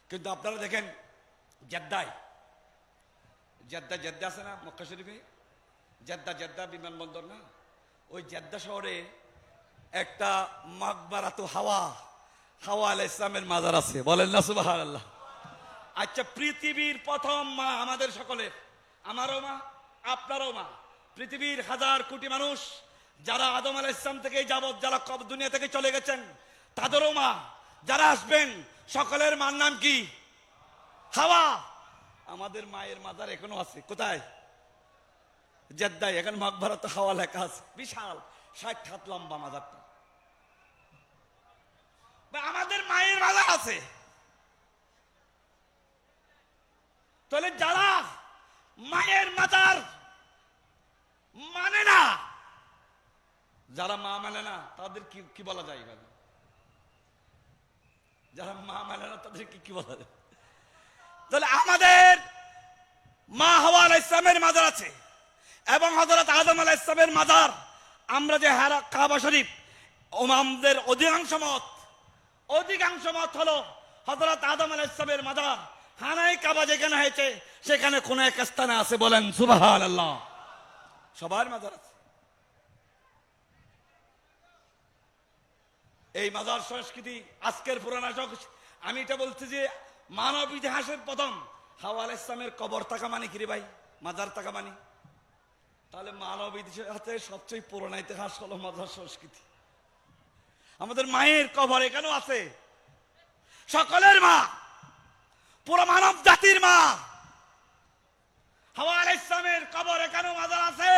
কিন্তু আপনারা দেখেন জেদ্দায়, জেদ্দা আছে না মক্কা শরীফে? জেদ্দা বিমানবন্দর না? ওই জেদ্দা শহরে একটা মাকবারাতু হাওয়া আলাইহিস সালামের মাজার আছে। বলেন না সুবহানাল্লাহ। আচ্ছা, পৃথিবীর প্রথম মা আমাদের সকলের, আমারও মা, আপনারও মা, পৃথিবীর হাজার কোটি মানুষ যারা আদম আলাইহিস সালাম থেকে যাবত যারা দুনিয়া থেকে চলে গেছেন, তাদেরও মা, যারা আসবেন সকলের মার নাম কি? হাওয়া। আমাদের মায়ের মাজার এখনো আছে। কোথায়? জেদ্দায়। এখন মাকবারাত হাওয়া লেখা আছে, বিশাল 60 হাত লম্বা মাজারটা। আমাদের মায়ের মাজার আছে। তাহলে যারা মায়ের মাজার মানে না, যারা মা মানে না, তাদের কি বলা যায়? যারা মা মানে না তাদের কি বলা যায়? তাহলে আমাদের মা হাওয়া আলাইহিস সালামের মাজার আছে এবং হযরত আদম আলাইহিস সালামের মাজার। আমরা যে কাবা শরীফ, আমাদের অধিকাংশ মত হলো হযরত আদম আলাইহিস সালামের মাজার। হানাই কাবা যেখানে হয়েছে সেখানে কোন এক স্থানে আছে। বলেন সুবহানাল্লাহ। সবার মাজার আছে। এই মাজার সংস্কৃতি আজকের পুরানা। আমি এটা বলছি যে মানব ইতিহাসের প্রথম হাওয়া আলাইহিস সালামের কবর থাকা মানে কি রে ভাই? মাজার থাকা মানে? তাহলে মানব ইতিহাসের সবচেয়ে পুরোনো ইতিহাস হলো মাজার সংস্কৃতি। আমাদের মায়ের কবর এখানেও আছে, সকলের মা, পুরো মানব জাতির মা। হাওয়া আলাইহিস সালামের কবর এখানেও মাজার আছে,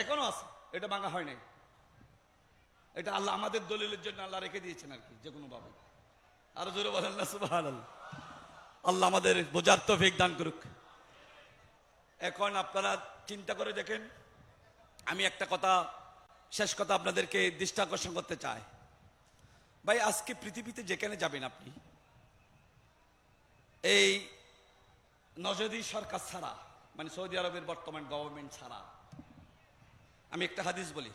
এখনো আছে। এটা ভাঙা হয় নাই। এটা আল্লাহ আমাদের দলিলের জন্য আল্লাহ রেখে দিয়েছেন আর কি, যে কোনো ভাবে। আরো জোরে বলেন না সুবহানাল্লাহ। আল্লাহ আমাদের বোঝার তৌফিক দান করুক। এখন আপনারা চিন্তা করে দেখেন, আমি একটা কথা, শেষ কথা আপনাদেরকে দৃষ্টি আকর্ষণ করতে চাই। ভাই, আজকে পৃথিবীতে যেখানে যাবেন আপনি, এই নজদি সরকার ছাড়া, মানে সৌদি আরবের বর্তমান গভর্নমেন্ট ছাড়া, আমি একটা হাদিস বলি,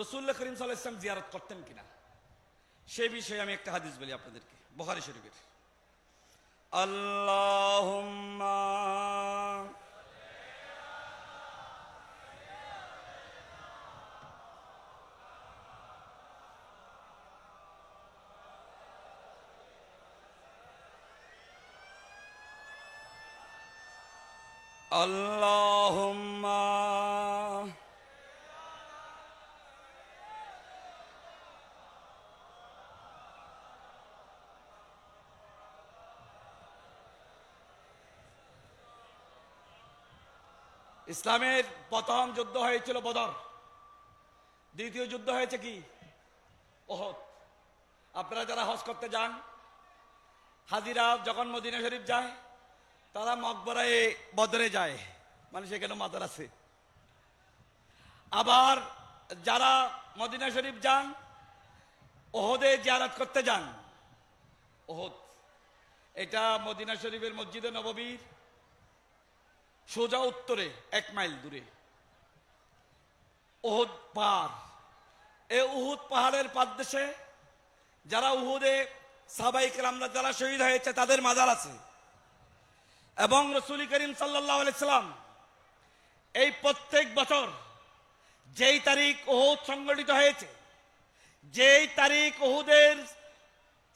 রাসূলুল্লাহ করিম সাল্লাল্লাহু আলাইহি ওয়াসাল্লাম জিয়ারত করতেন কিনা সে বিষয়ে আমি একটা হাদিস বলি আপনাদেরকে, বুখারী শরীফের। আল্লাহুম্মা আল্লাহুম্মা ইসলামের প্রথম যুদ্ধ হয়েছিল বদর, দ্বিতীয় যুদ্ধ হয়েছে কি ওহদ। আপনারা যারা হজ করতে যান, হাজিরা যখন মদিনা শরীফ যায়, তারা মকবরায়ে বদরে যায়, মানে সেখানে মাজার আছে। আবার যারা মদিনা শরীফ যান, ওহদে জিয়ারত করতে যান। ওহদ এটা মদিনা শরীফের মসজিদে নববীর সোজা উত্তরে 1 মাইল দূরে ওহদ পাহাড়। এই উহুদ পাহাড়ের পাদদেশে যারা উহুদে সাহাবায়ে কেরামরা যারা শহীদ হয়েছে তাদের মাজার আছে। এবং রাসূল করিম সাল্লাল্লাহু আলাইহি সাল্লাম এই প্রত্যেক বছর যেই তারিখ উহুদ সংগঠিত হয়েছে, যেই তারিখ উহুদের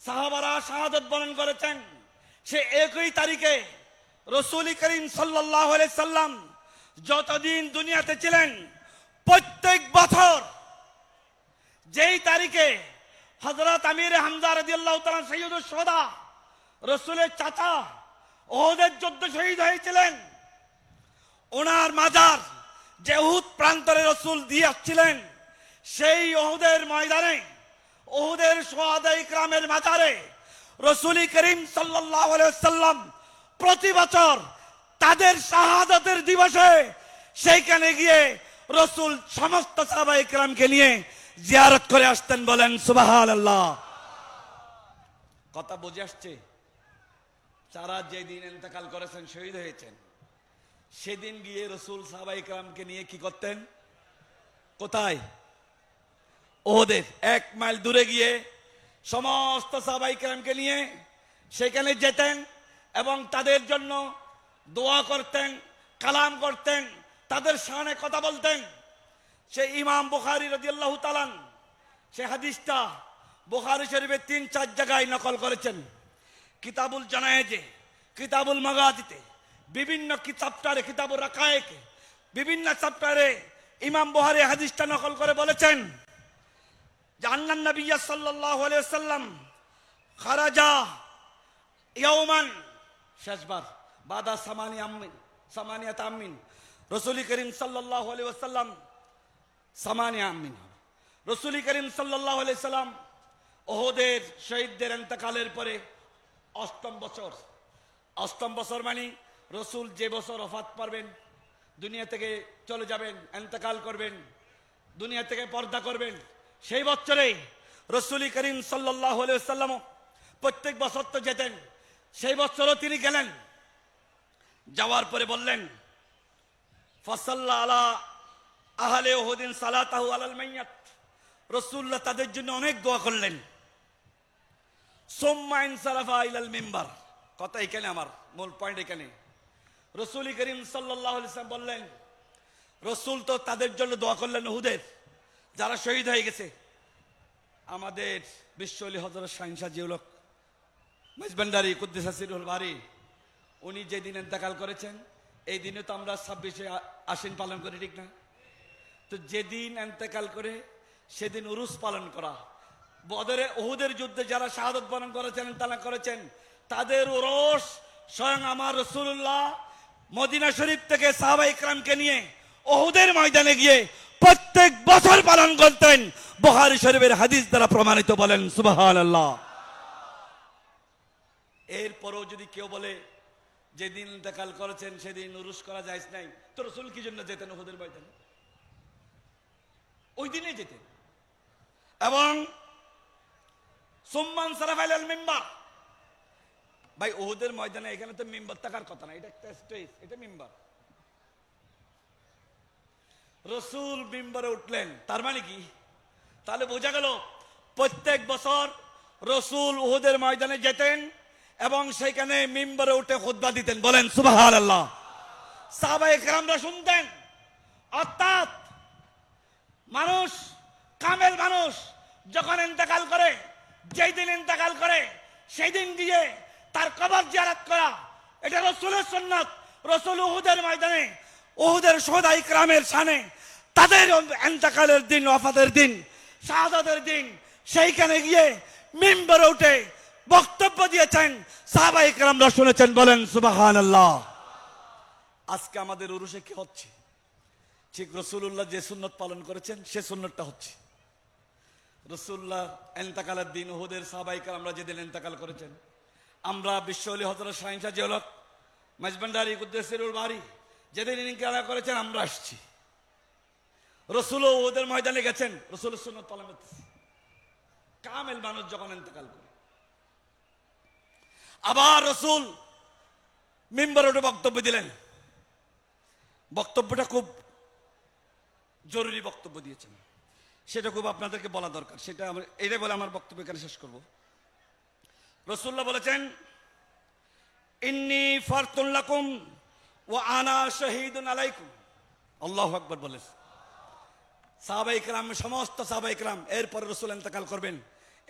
সাহাবারা শাহাদাত বরণ করেছেন, সে একই তারিখে রাসূল করিম সাল্লাল্লাহু আলাইহি সাল্লাম যতদিন দুনিয়াতে ছিলেন প্রত্যেক বছর যেই তারিখে হযরত আমির হামজা রাদিয়াল্লাহু তাআলা সাইয়্যিদুশ শুহাদা রাসূলের চাচা উহুদের যুদ্ধে শহীদ হয়েছিলেন, ওনার মাজার যে উহুদ প্রান্তরে রাসূল দিয়ে আসছিলেন, সেই উহুদের ময়দানে উহুদের শুহাদায়ে ইকরামের মাজারে রাসূল করিম সাল্লাল্লাহু আলাইহি ওয়াসাল্লাম প্রতি বছর তাদের শাহাদাতের দিবসে সেইখানে গিয়ে রাসূল সমস্ত সাহাবায়ে ইকরামকে নিয়ে জিয়ারত করে আসতেন। বলেন সুবহানাল্লাহ। কথা বুঝে আসছে? যারা যেদিন ইন্তেকাল করেছেন, শহীদ হয়েছেন, সেদিন গিয়ে রাসূল সাহাবায়ে ইকরামকে নিয়ে কি করতেন? কোথায়? ওদের 1 মাইল দূরে গিয়ে সমস্ত সাহাবায়ে কেরামকে নিয়ে সেখানে যেতেন এবং তাদের জন্য দোয়া করতেন, কালাম করতেন, তাদের শানে কথা বলতেন। সে ইমাম বুখারী রাদিয়াল্লাহু তাআলা সে হাদিসটা বুখারী শরীফে 3-4 জায়গায় নকল করেছেন। কিতাবুল জানায়েজে, কিতাবুল মাগাজিতে, বিভিন্ন চ্যাপ্টারে, কিতাবুর রাকায়েকে, বিভিন্ন চ্যাপ্টারে ইমাম বুখারী হাদিসটা নকল করে বলেছেন যে আন্নান নবী সাল্লাল্লাহু আলাইহি ওয়াসাল্লাম খারাজা ইয়াওমান, শেষবার বাদা সামানিয়াত আমিন, রাসূল করিম সাল্লাল্লাহু আলাইহি ওয়াসাল্লাম সামানিয়া আমিন, রাসূল করিম সাল্লাল্লাহু আলাইহি সাল্লাম ওহদের শহীদদের ইন্তেকালের পরে 8ম বছর। 8ম বছর মানে রাসূল যে বছর ওফাত পাবেন, দুনিয়া থেকে চলে যাবেন, ইন্তেকাল করবেন, দুনিয়া থেকে পর্দা করবেন, সেই বছরে রাসূল করিম সাল্লাল্লাহু আলাইহি ওয়াসাল্লাম প্রত্যেক বছর তো যেতেন। সেই বছরও তিনি গেলেন। যাওয়ার পরে বললেন ফাসাল্লা আলা আহলে উহুদিন সালাতাহু আলাল মাইয়াত, রাসূলুল্লাহ তাদের জন্য অনেক দোয়া করলেন। সুম্মা ইনসারাফা ইলাল মিম্বার। কথা এখানে, আমার মূল পয়েন্ট এখানে। রাসূল করিম সাল্লাল্লাহু আলাইহি ওয়াসাল্লাম বললেন, রাসূল তো তাদের জন্য দোয়া করলেন উহুদের যারা শহীদ হয়ে গেছে। আমাদের বিশ্বলি হযরত শাহিনশাহ জিউলক মেজবান্ডারি কুদ্দুস সিরুল বারি, উনি যেদিন ইন্তেকাল করেছেন এই দিনে তো আমরা 26শে আশ্বিন পালন করি, ঠিক না? তো যেদিন ইন্তেকাল করে সেদিন উরুস পালন করা। বদরে উহুদের যুদ্ধে যারা শাহাদাত বরণ করেছেন, তারা করেছেন, তাদের উরুস স্বয়ং আমার রাসূলুল্লাহ মদিনা শরীফ থেকে সাহাবায়ে ইকরামকে নিয়ে উহুদের ময়দানে গিয়ে প্রত্যেক বছর পালন করতেন। বুখারী শরীফের হাদিস দ্বারা প্রমাণিত। বলেন সুবহানাল্লাহ। এরপরও যদি কেউ বলে যেদিন ইন্তেকাল করেছেন সেদিন উরুস করা যায় নাই, তো রাসূল কি জন্য যেতেন উহুদের ময়দানে? ওই দিনে যেতেন। এবং সুম্মান সারাফা ইলাল মিম্বার, ভাই উহুদের ময়দানে এখানে তো মিম্বার থাকার কথা না, এটা একটা স্টেজ, এটা মিম্বার। রাসূল মিম্বারে উঠলেন, তার মানে কি? তাহলে বোঝা গেল প্রত্যেক বছর রাসূল উহুদের ময়দানে যেতেন এবং সেখানে মিম্বারে উঠে খুতবা দিতেন। বলেন সুবহানাল্লাহ। সাহাবায়ে কেরামরা শুনতেন। অর্থাৎ মানুষ, কামেল মানুষ যখন ইন্তেকাল করে, যেই দিন ইন্তেকাল করে সেই দিন গিয়ে তার কবর জিয়ারত করা, এটা রাসূলের সুন্নাত। রাসূল উহুদের ময়দানে উহুদের শুহাদা ইকরামের শানে তাদের ইন্তেকালের দিন, ওয়াফাতের দিন, শাহাদাতের দিন সেইখানে গিয়ে মিম্বারে উঠে বক্তব্য দিয়েছেন, সাহাবায়ে কেরামরা শুনেছেন। বলেন সুবহানাল্লাহ। আজকে আমাদের উরুসে কি হচ্ছে? ঠিক রাসূলুল্লাহ যে সুন্নত পালন করেছেন সে সুন্নতটা হচ্ছে রাসূলুল্লাহ ইন্তেকালের দিন উহুদের সাহাবায়ে কেরামরা যেদিন ইন্তেকাল করেছেন, আমরা বিশ্বওয়ালি হযরত শাহীন শাহ জিয়াউল হক মাইজভান্ডারী কুদ্দুসিরুল বারী যেদিন ইন্তেকাল করেছেন আমরা আসছি। রাসূলও উহুদের ময়দানে গেছেন, রাসূলের সুন্নত পালন করতেছে। কামেল মানুষ যখন ইন্তেকাল করে, আবার রাসূল মিম্বরে উঠে বক্তব্য দিলেন। বক্তব্যটা খুব জরুরি বক্তব্য দিয়েছেন, সেটা খুব আপনাদেরকে বলা দরকার। সেটা এটাই বলে আমার বক্তব্য এখানে শেষ করব। রাসূলুল্লাহ বলেছেন, ইন্নী ফারতুন লাকুম ওয়া আনা শাহীদুন আলাইকুম। আল্লাহু আকবার বলেন। সাহাবায়ে কেরাম, সমস্ত সাহাবায়ে কেরাম এরপরে রাসূল ইন্তেকাল করবেন।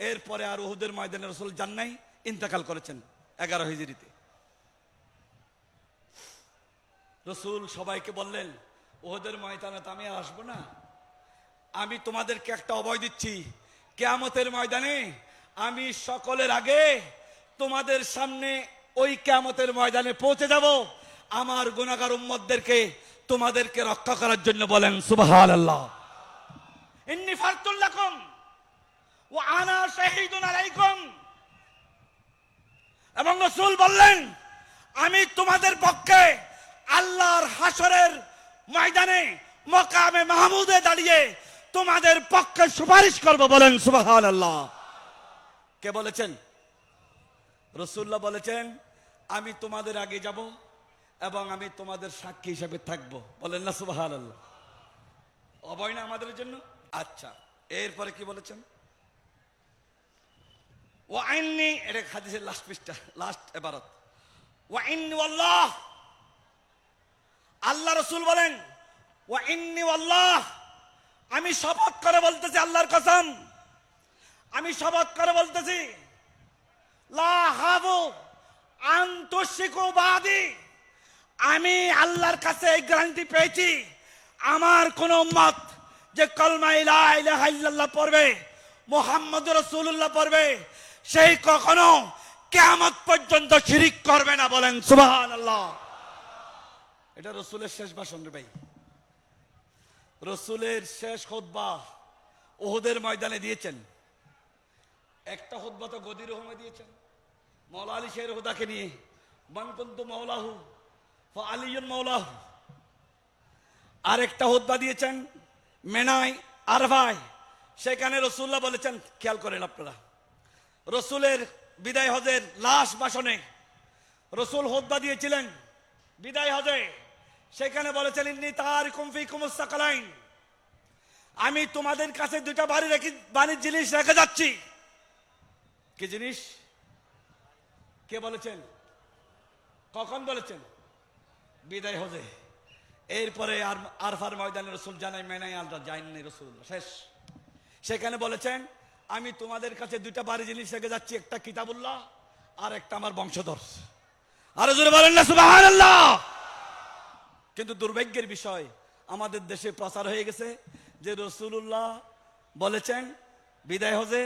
এরপরে আর উহুদের ময়দানে রাসূল যান নাই, ইন্তেকাল করেছেন 11 হিজরিতে। রাসূল সবাইকে বললেন, উহুদের ময়দানে তো আমি আর আসবো না, আমি তোমাদেরকে একটা অভয় দিচ্ছি, কিয়ামতের ময়দানে আমি সকলের আগে তোমাদের সামনে ওই কিয়ামতের ময়দানে পৌঁছে যাব, আমার গুনাহগার উম্মতদেরকে তোমাদেরকে রক্ষা করার জন্য। বলেন সুবহানাল্লাহ। ইন্নী ফারতুল লাকুম ওয়া আনা শাহীদুন আলাইকুম। এবং রাসূল বললেন, আমি তোমাদের পক্ষে আল্লাহর হাসরের ময়দানে মাকামে মাহমুদে দাঁড়িয়ে তোমাদের পক্ষে সুপারিশ করব। বলেন সুবহানাল্লাহ। কে বলেছেন? রাসূলুল্লাহ বলেছেন, আমি তোমাদের আগে যাব এবং আমি তোমাদের সাক্ষী হিসেবে থাকব। বলেন না সুবহানাল্লাহ। অভয় না আমাদের জন্য। আচ্ছা, এরপরে কি বলেছেন? ওয়া ইন্নী, এটা হাদিসের লাস্ট পৃষ্ঠা, লাস্ট ইবারত। ওয়া ইন্নী ওয়াল্লাহ, আল্লাহ রাসূল বলেন, ওয়া ইন্নী ওয়াল্লাহ, আমি শপথ করে বলতেছি, আল্লাহর কসম, আমি শপথ করে বলতেছি, লা হাবু আন তুশরিকু বাদি, আমি আল্লাহর কাছে এই গ্যারান্টি পেয়েছি, আমার কোন উম্মত যে কলমা লা ইলাহা ইল্লাল্লাহ পড়বে, মুহাম্মদুর রাসূলুল্লাহ পড়বে, সেই কখনো কিয়ামত পর্যন্ত শিরিক করবে না। বলেন সুবহানাল্লাহ। এটা রাসূলের শেষ ভাষণ রে ভাই। রাসূলের শেষ খুতবা উহুদের ময়দানে দিয়েছেন। একটা খুতবা তো গদির রহমে দিয়েছেন মাওলা আলী শের হুদাকে নিয়ে, মান কুনতু মাওলাহু ফা আলিয়ুন মাওলাহু। আরেকটা খুতবা দিয়েছেন মেনাই আরফায়, সেখানে রাসূলুল্লাহ বলেছেন, খেয়াল করেন আপনারা, রাসূলের বিদায় হজের লাস্ট ভাষণে রাসূল খুতবা দিয়েছিলেন বিদায় হজে, সেখানে বলেছেন, ইন্নী তারিকুম ফিকুমুস সাকালাইন, আমি তোমাদের কাছে দুইটা বাড়ির জিনিস রেখে যাচ্ছি। কি জিনিস? কে বলেছেন? কখন বলেছেন? বিদায় হজে। এরপরে আর আরফার ময়দানে রাসূল জানাই মেনাই আলদা যায়নি রাসূলুল্লাহ, শেষ। সেখানে বলেছেন, আমি তোমাদের কাছে দুইটা বাড়ি জিনিস রেখে যাচ্ছি, একটা কিতাবুল্লাহ আর একটা আমার বংশধর। আরো জোরে বলেন না সুবহানাল্লাহ। কিন্তু দুর্ভাগ্যের বিষয়, আমাদের দেশে প্রচার হয়ে গেছে যে রাসূলুল্লাহ বলেছেন বিদায় হজে,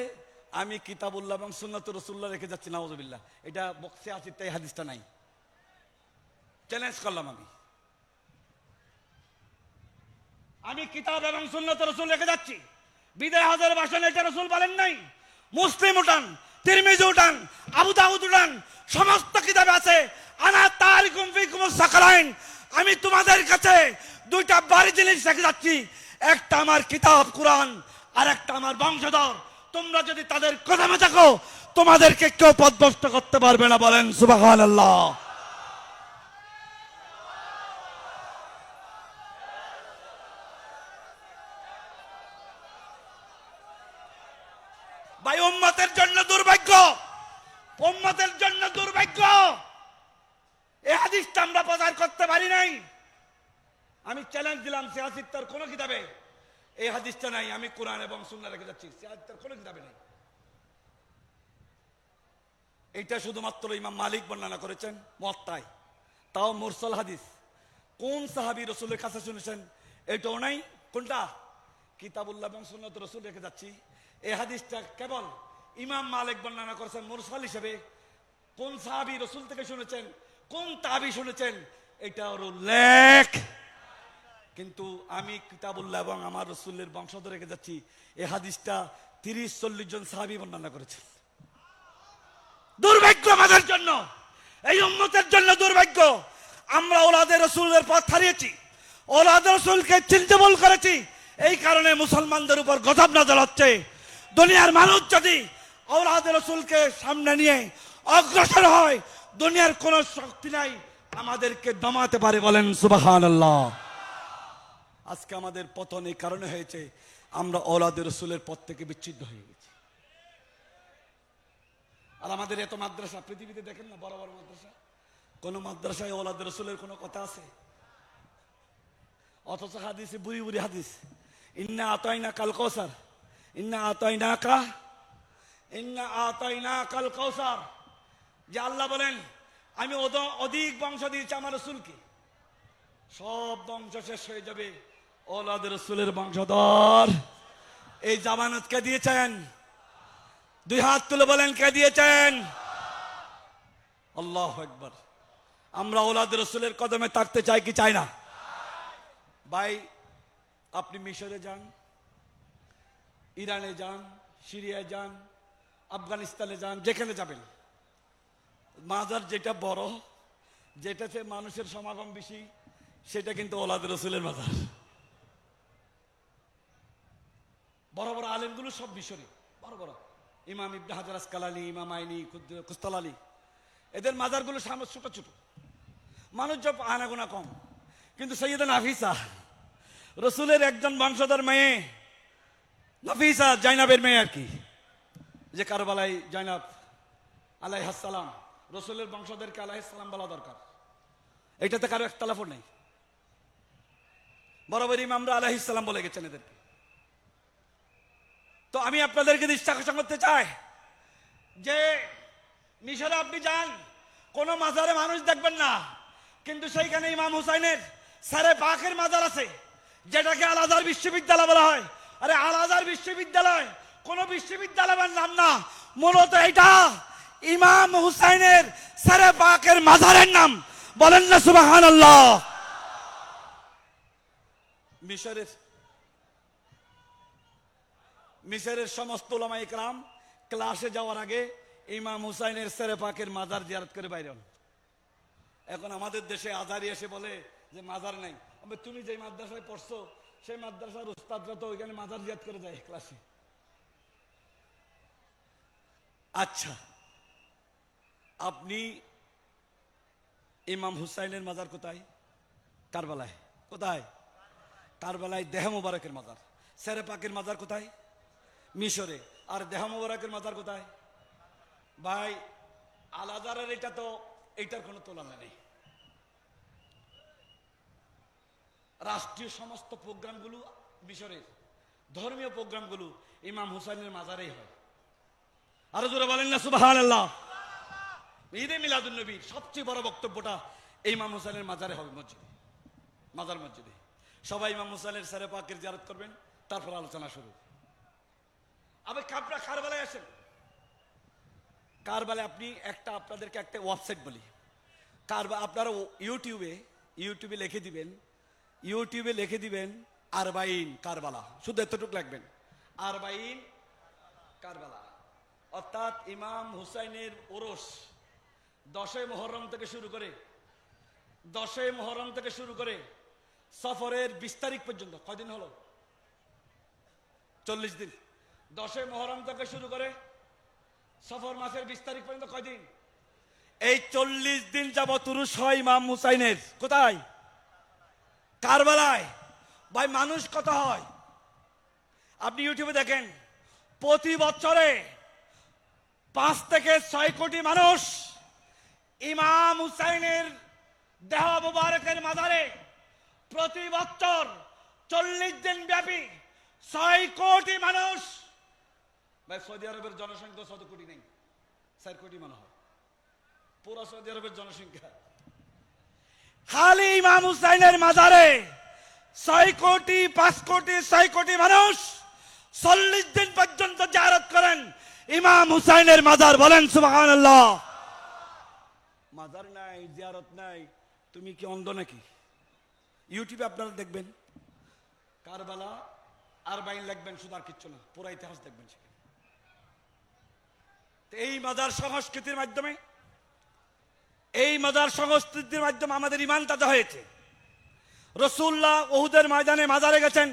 আমি কিতাবুল্লাহ এবং সুন্নাতুর রাসূলুল্লাহ রেখে যাচ্ছি। নাউযুবিল্লাহ। এটা বক্সে আছে, তাই হাদিসটা নাই। চ্যালেঞ্জ করলাম আমি কিতাব এবং সুন্নাতুর রাসূল রেখে যাচ্ছি। বিদায় হজের ভাষণে এটা রাসূল বলেন নাই। মুসলিম উঠান, তিরমিজি উঠান, আবু দাউদ উঠান, সমস্ত কিতাবে আছে, আনা তারিকুম ফিকুমুস সাকালাইন, আমি তোমাদের কাছে দুইটা বাড়ি জিনিস রেখে যাচ্ছি, একটা আমার কিতাব কুরআন আর একটা আমার বংশধর। তোমরা যদি তাদের কদমে থাকো, তোমাদেরকে কেউ পথভ্রষ্ট করতে পারবে না। বলেন সুবহানাল্লাহ। ভাই, উম্মতের জন্য দুর্ভাগ্য, উম্মতের জন্য দুর্ভাগ্য, এই হাদিসটা আমরা প্রচার করতে পারি নাই। আমি চ্যালেঞ্জ দিলাম, সিয়াসিত্তার কোন কিতাবে এই হাদিসটা নাই। আমি কোরআন এবং সুন্নাহ রেখে যাচ্ছি, সিয়াসিত্তার কোন কিতাবে নাই। এটা শুধুমাত্র ইমাম মালিক বর্ণনা করেছেন মুয়াত্তায়, তাও মুরসাল হাদিস। কোন সাহাবী রাসূলের কাছে শুনেছেন? এটাও নাই। কোনটা? কিতাবুল্লাহ এবং সুন্নাত রাসূল রেখে যাচ্ছি, এই হাদিসটা কেবল ইমাম মালিক বর্ণনা করেছেন মুরসাল হিসেবে। কোন সাহাবী রাসূল থেকে শুনেছেন, কোন তাবী শুনেছেন, এটা ওর উল্লেখ কিন্তু আমি কিতাবুল্লাহ এবং আমার রাসূলের বংশধর রেখে যাচ্ছি, এই হাদিসটা 30-40 জন সাহাবী বর্ণনা করেছেন। দুর্ভাগ্য আমাদের জন্য, এই উম্মতের জন্য দুর্ভাগ্য, আমরা ওলাদে রাসূলের পথ হারিয়েছি, ওলাদে রাসূলকে চিনতে ভুল করেছি। এই কারণে মুসলমানদের উপর গজব নাযিল হচ্ছে। দুনিয়ার মানুষ যদি ওলাদে রাসূলকে সামনে নিয়ে অগ্রসর হয়, দুনিয়ার কোন শক্তি নাই আমাদেরকে দমাতে পারে। বলেন সুবহানাল্লাহ। আজকে আমাদের পতন এই কারণে হয়েছে, আমরা ওলাদে রাসূলের পথ থেকে বিচ্ছিন্ন হয়ে গেছি। আর আমাদের এত মাদ্রাসা পৃথিবীতে দেখেন না, বড় বড় মাদ্রাসা, কোন মাদ্রাসায় ওলাদে রাসূলের কোনো কথা আছে? অথচ হাদিসে বুড়ি বুড়ি হাদিস, ইন্না আতাইনা কাল কৌসার, ইন্না আতাইনা কাল কৌসার, যে আল্লাহ বলেন আমি অধিক বংশ দিয়েছি আমার রাসূলকে, সব বংশ শেষ হয়ে যাবে, ওলাদে রাসূলের বংশধর। এই জামানত কে দিয়েছেন? দুই হাত তুলে বলেন কে দিয়েছেন? আল্লাহু আকবার। আমরা ওলাদে রাসূলের কদমে থাকতে চাই কি চাই না? ভাই, আপনি মিশরে যান, ইরানে যান, সিরিয়ায় যান, আফগানিস্তানে যান, যেখানে যাবেন, মাজার যেটা বড়, যেটাতে মানুষের সমাগম বেশি, সেটা কিন্তু ওলাদে রাসূলের মাজার। বড় বড় আলেমগুলো সব মিশরে, বড় বড় ইমাম ইবনে হাজার আসকালানি, ইমাম আইনি, কুস্তালানি, এদের মাজারগুলো সামনে ছোট ছোট, মানুষ সব আনাগোনা কম। কিন্তু সৈয়দা নাফিসা, রসুলের একজন বংশধর মেয়ে, নাফিসা জাইনাবের মেয়ে আর কি, যে কারবালায় জাইনাব আলাইহিস সালাম, রসুলের বংশধরকে আলাইহিস সালাম বলা দরকার, এটাতে কারো একতলাফ নেই। বরাবর ইমামরা আলাইহিস সালাম বলে গেছেন এদেরকে। তো আমি আপনাদেরকে দৃষ্টি আকর্ষণ করতে চাই যে মিশরে আপনি যান, কোন মাজারে মানুষ দেখবেন না, কিন্তু সেইখানে ইমাম হুসাইনের সারে পাকের মাজার আছে, যেটাকে আল আজহার বিশ্ববিদ্যালয় বলা হয়। আরে আল আজহার বিশ্ববিদ্যালয় কোন বিশ্ববিদ্যালয়ের নাম না, মূলত এটা ইমাম হুসাইনের সারে পাকের মাজারের নাম। বলেন না সুবহানাল্লাহ। মিশরের সমস্ত উলামা ইকরাম ক্লাসে যাওয়ার আগে ইমাম হুসাইনের সারে পাকের মাজার জিয়ারত করে বাইরে হন। এখন আমাদের দেশে আজহারি এসে বলে যে মাজার নাই। তুমি যে মাদ্রাসায় পড়ছো সেই মাদ্রাসার উস্তাদরা তো ওইখানে মাজার জিয়ারত করে যায় ক্লাসে। আচ্ছা, আপনি ইমাম হুসাইনের মাজার কোথায়? কারবালায়। কোথায়? কারবালায় দেহ মোবারকের মাজার। সারে পাকের মাজার কোথায়? মিশরে। আর দেহ মোবারকের মাজার কোথায়? ভাই, আল আজহারের এটা তো এইটার কোনো তুলনা নেই। রাষ্ট্রীয় সমস্ত প্রোগ্রামগুলো মিশরের, ধর্মীয় প্রোগ্রামগুলো ইমাম হুসাইনের মাজারেই হয়। আরো জোরে বলেন না সুবহানাল্লাহ। ঈদে মিলাদুন নবীর সবচেয়ে বড় বক্তব্যটা ইমাম হুসাইনের মাজারে হবে, মসজিদে, মাজার মসজিদে। সবাই ইমাম হুসাইনের সারে পাকের জিয়ারত করবেন, তারপর আলোচনা শুরু। আবার আপনারা কারবালায় আসেন, কারবালায় আপনি আপনাদেরকে একটা ওয়েবসাইট বলি, আপনারা ইউটিউবে লিখে দিবেন আরবাইন কারবালা, শুধু এতটুকু লিখবেন, আরবাইন কারবালা। অর্থাৎ ইমাম হুসাইনের ওরস 10 মুহররম থেকে শুরু করে সফরের 20 তারিখ পর্যন্ত, কয়দিন হলো? 40 দিন। 10 মুহররম থেকে শুরু করে সফর মাসের 20 তারিখ পর্যন্ত কয়দিন? এই 40 দিন যাবত উরুস হয় ইমাম হুসাইনের। কোথায়? কারবালায়। ভাই, মানুষ কত হয় আপনি ইউটিউবে দেখেন, প্রতি বছরে 5 থেকে 6 কোটি মানুষ ইমাম হুসাইনের দেহ মুবারকের মাজারে প্রতি বছর 40 দিন ব্যাপী 6 কোটি মানুষ। ভাই, সৌদি আরবের জনসংখ্যা 100 কোটি নেই, 4 কোটি মনে হয় পুরো সৌদি আরবের জনসংখ্যা। খালি ইমাম হুসাইনের মাজারে 6 কোটি 5 কোটি 6 কোটি মানুষ 40 দিন পর্যন্ত জিয়ারত করেন ইমাম হুসাইনের মাজার। বলেন সুবহানাল্লাহ। মাজার নাই, জিয়ারত নাই, তুমি কি অন্ধ নাকি? ইউটিউবে আপনারা দেখবেন কারবালা আর বাইন লিখবেন, শুধু আর কিচ্ছু না, পুরো ইতিহাস দেখবেন সেখানে। এই মাজার সংস্কৃতির মাধ্যমে, এই মাজার সংস্কৃতির মাধ্যমে আমাদের ইমান তাজা হয়েছে। রসুল্লাহ উহুদের ময়দানে মাজারে গেছেন,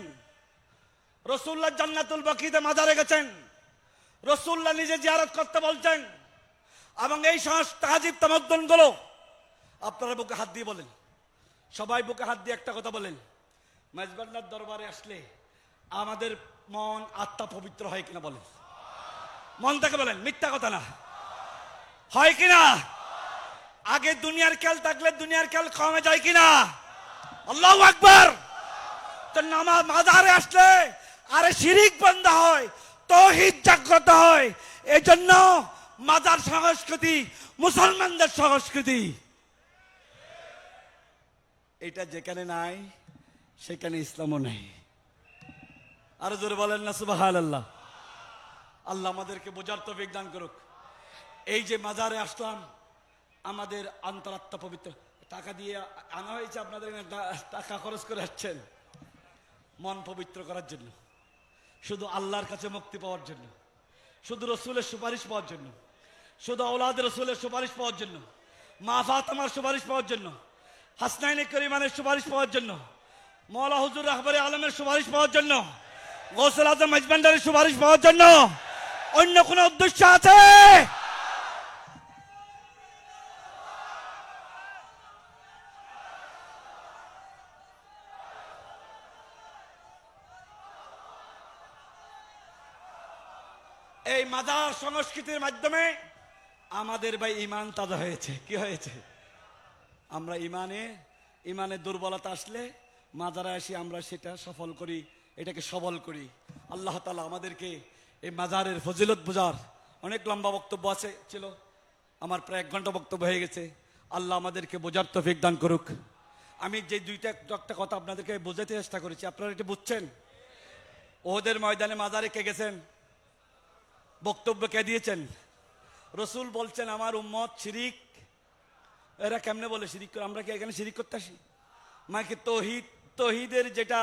রসুল্লাহ জান্নাতুল বাকিতে মাজারে গেছেন, রসুল্লাহ নিজে জিয়ারত করতে বলছেন। এবং এই তাহাজিব তামাদ্দুন গুলো আপনারা বুকে হাত দিয়ে বলেন, সবাই বুকে হাত দিয়ে একটা কথা বলেন, মেজবান্নার দরবারে আসলে আমাদের মন আত্মা পবিত্র হয় কিনা বলেন, মন থেকে বলেন, মিথ্যা কথা না, হয় কিনা? আগে দুনিয়ার খেয়াল থাকলে দুনিয়ার খেয়াল কমে যায় কিনা? আল্লাহু আকবার। তো নামাজ মাজারে আসলে আরে শিরিক বন্ধ হয়, তাওহীদ জাগ্রত হয়। এই জন্য মাজার সংস্কৃতি মুসলমানদের সংস্কৃতি। এটা যেখানে নাই সেখানে ইসলামও নাই। আরো জোরে বলেন না সুবহানাল্লাহ। আল্লাহ আমাদেরকে বোঝার তৌফিক দান করুক। এই যে মাজারে আসলাম, আমাদের অন্তরাত্মা পবিত্র। টাকা দিয়ে আনা হয়েছে, আপনাদের টাকা খরচ করে আসছেন মন পবিত্র করার জন্য, শুধু আল্লাহর কাছে মুক্তি পাওয়ার জন্য, শুধু রসুলের সুপারিশ পাওয়ার জন্য, শুধু আওলাদ রসুলের সুপারিশ পাওয়ার জন্য, মা ফাতেমার সুপারিশ পাওয়ার জন্য, হাসনাইন করিমানের সুপারিশ পাওয়ার জন্য, মওলা হুজুর রাহবারে আলমের সুপারিশ পাওয়ার জন্য, গৌসুল আজম মেজবান্ডারের সুপারিশ পাওয়ার জন্য। অন্য কোনো উদ্দেশ্য আছে? এই মাজার সংস্কৃতির মাধ্যমে আমাদের ভাই ইমান তাজা হয়েছে। কি হয়েছে? আমরা ইমানের দুর্বলতা আসলে মাজারে আসি, আমরা সেটা সফল করি, এটাকে সবল করি। আল্লাহ তাআলা আমাদেরকে এই মাজারের ফজিলত বোঝার, অনেক লম্বা বক্তব্য আছে ছিল, আমার প্রায় 1 ঘন্টা বক্তব্য হয়ে গেছে। আল্লাহ আমাদেরকে বোঝার তৌফিক দান করুক। আমি যে একটা কথা আপনাদেরকে বোঝাতে চেষ্টা করেছি, আপনারা এটা বুঝছেন? ওদের ময়দানে মাজারে কে গেছেন? বক্তব্য কে দিয়েছেন? রসুল বলছেন আমার উম্মত শিরিক। এরা কেমনে বলে শিরিক করে? আমরা কি এখানে শিরিক করতে আসি? মাকে তৌহিদের যেটা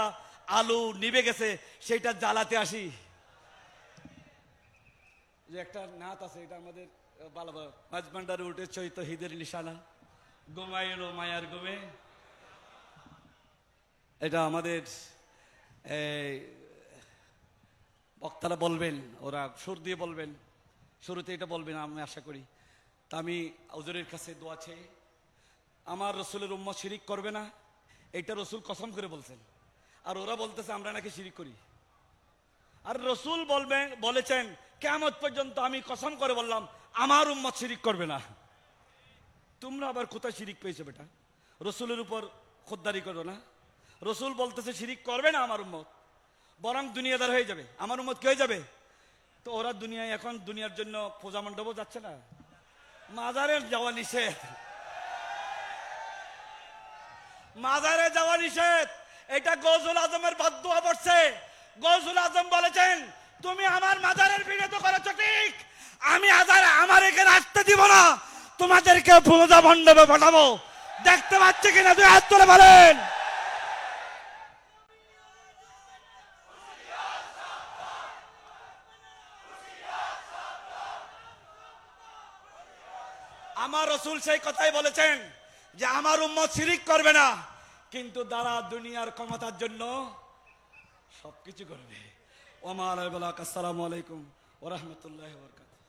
আলু নিভে গেছে সেটা জ্বালাতে আসি। যে একটা নাত আছে, এটা আমাদের মাঝবান্ডারে উঠেছে তৌহিদের নিশানা, ঘুমাইলো মায়ার ঘুমে। এটা আমাদের বক্তারা বলবেন, ওরা সুর দিয়ে বলবেন, শুরুতে এটা বলবেন আমি আশা করি। তা আমি হুজুরের কাছে দোয়া চাই, আমার রসুলের উম্মত শিরিক করবে না, এটা রসুল কসম করে বলছেন। আর ওরা বলতেছে আমরা নাকি শিরিক করি। আর রসুল বলেছেন কিয়ামত পর্যন্ত আমি কসম করে বললাম আমার উম্মত শিরিক করবে না। তোমরা আবার কোথায় শিরিক পেয়েছো বেটা? রসুলের উপর খোদ্দারি করো না। রসুল বলতেছে শিরিক করবে না আমার উম্মত, বরং দুনিয়াদার হয়ে যাবে। আমার উম্মত কি হয়ে যাবে? তো ওরা দুনিয়ায় এখন দুনিয়ার জন্য পূজা মণ্ডপও যাচ্ছে না, মাজারে যাওয়া নিষেধ, মাজারে যাওয়া নিষেধ। এটা গৌসুল আজমের বদদুয়া পড়ছে। গৌসুল আজম বলেছেন তুমি আমার মাজারের বিরোধ করেছো ঠিক, আমি আমার এখানে আসতে দিব না, তোমাদেরকে পূজা মণ্ডপে পাঠাবো। দেখতে পাচ্ছে কিনা? দুই হাত তুলে বলেন। আমার রসুল সেই কথাই বলেছেন যে আমার উম্মত শিরিক করবে না, কিন্তু তারা দুনিয়ার ক্ষমতার জন্য সবকিছু করবে। ওয়া মা আলাইকুম, আসসালামু আলাইকুম ওয়া রাহমাতুল্লাহি ওয়া বারাকাতুহু।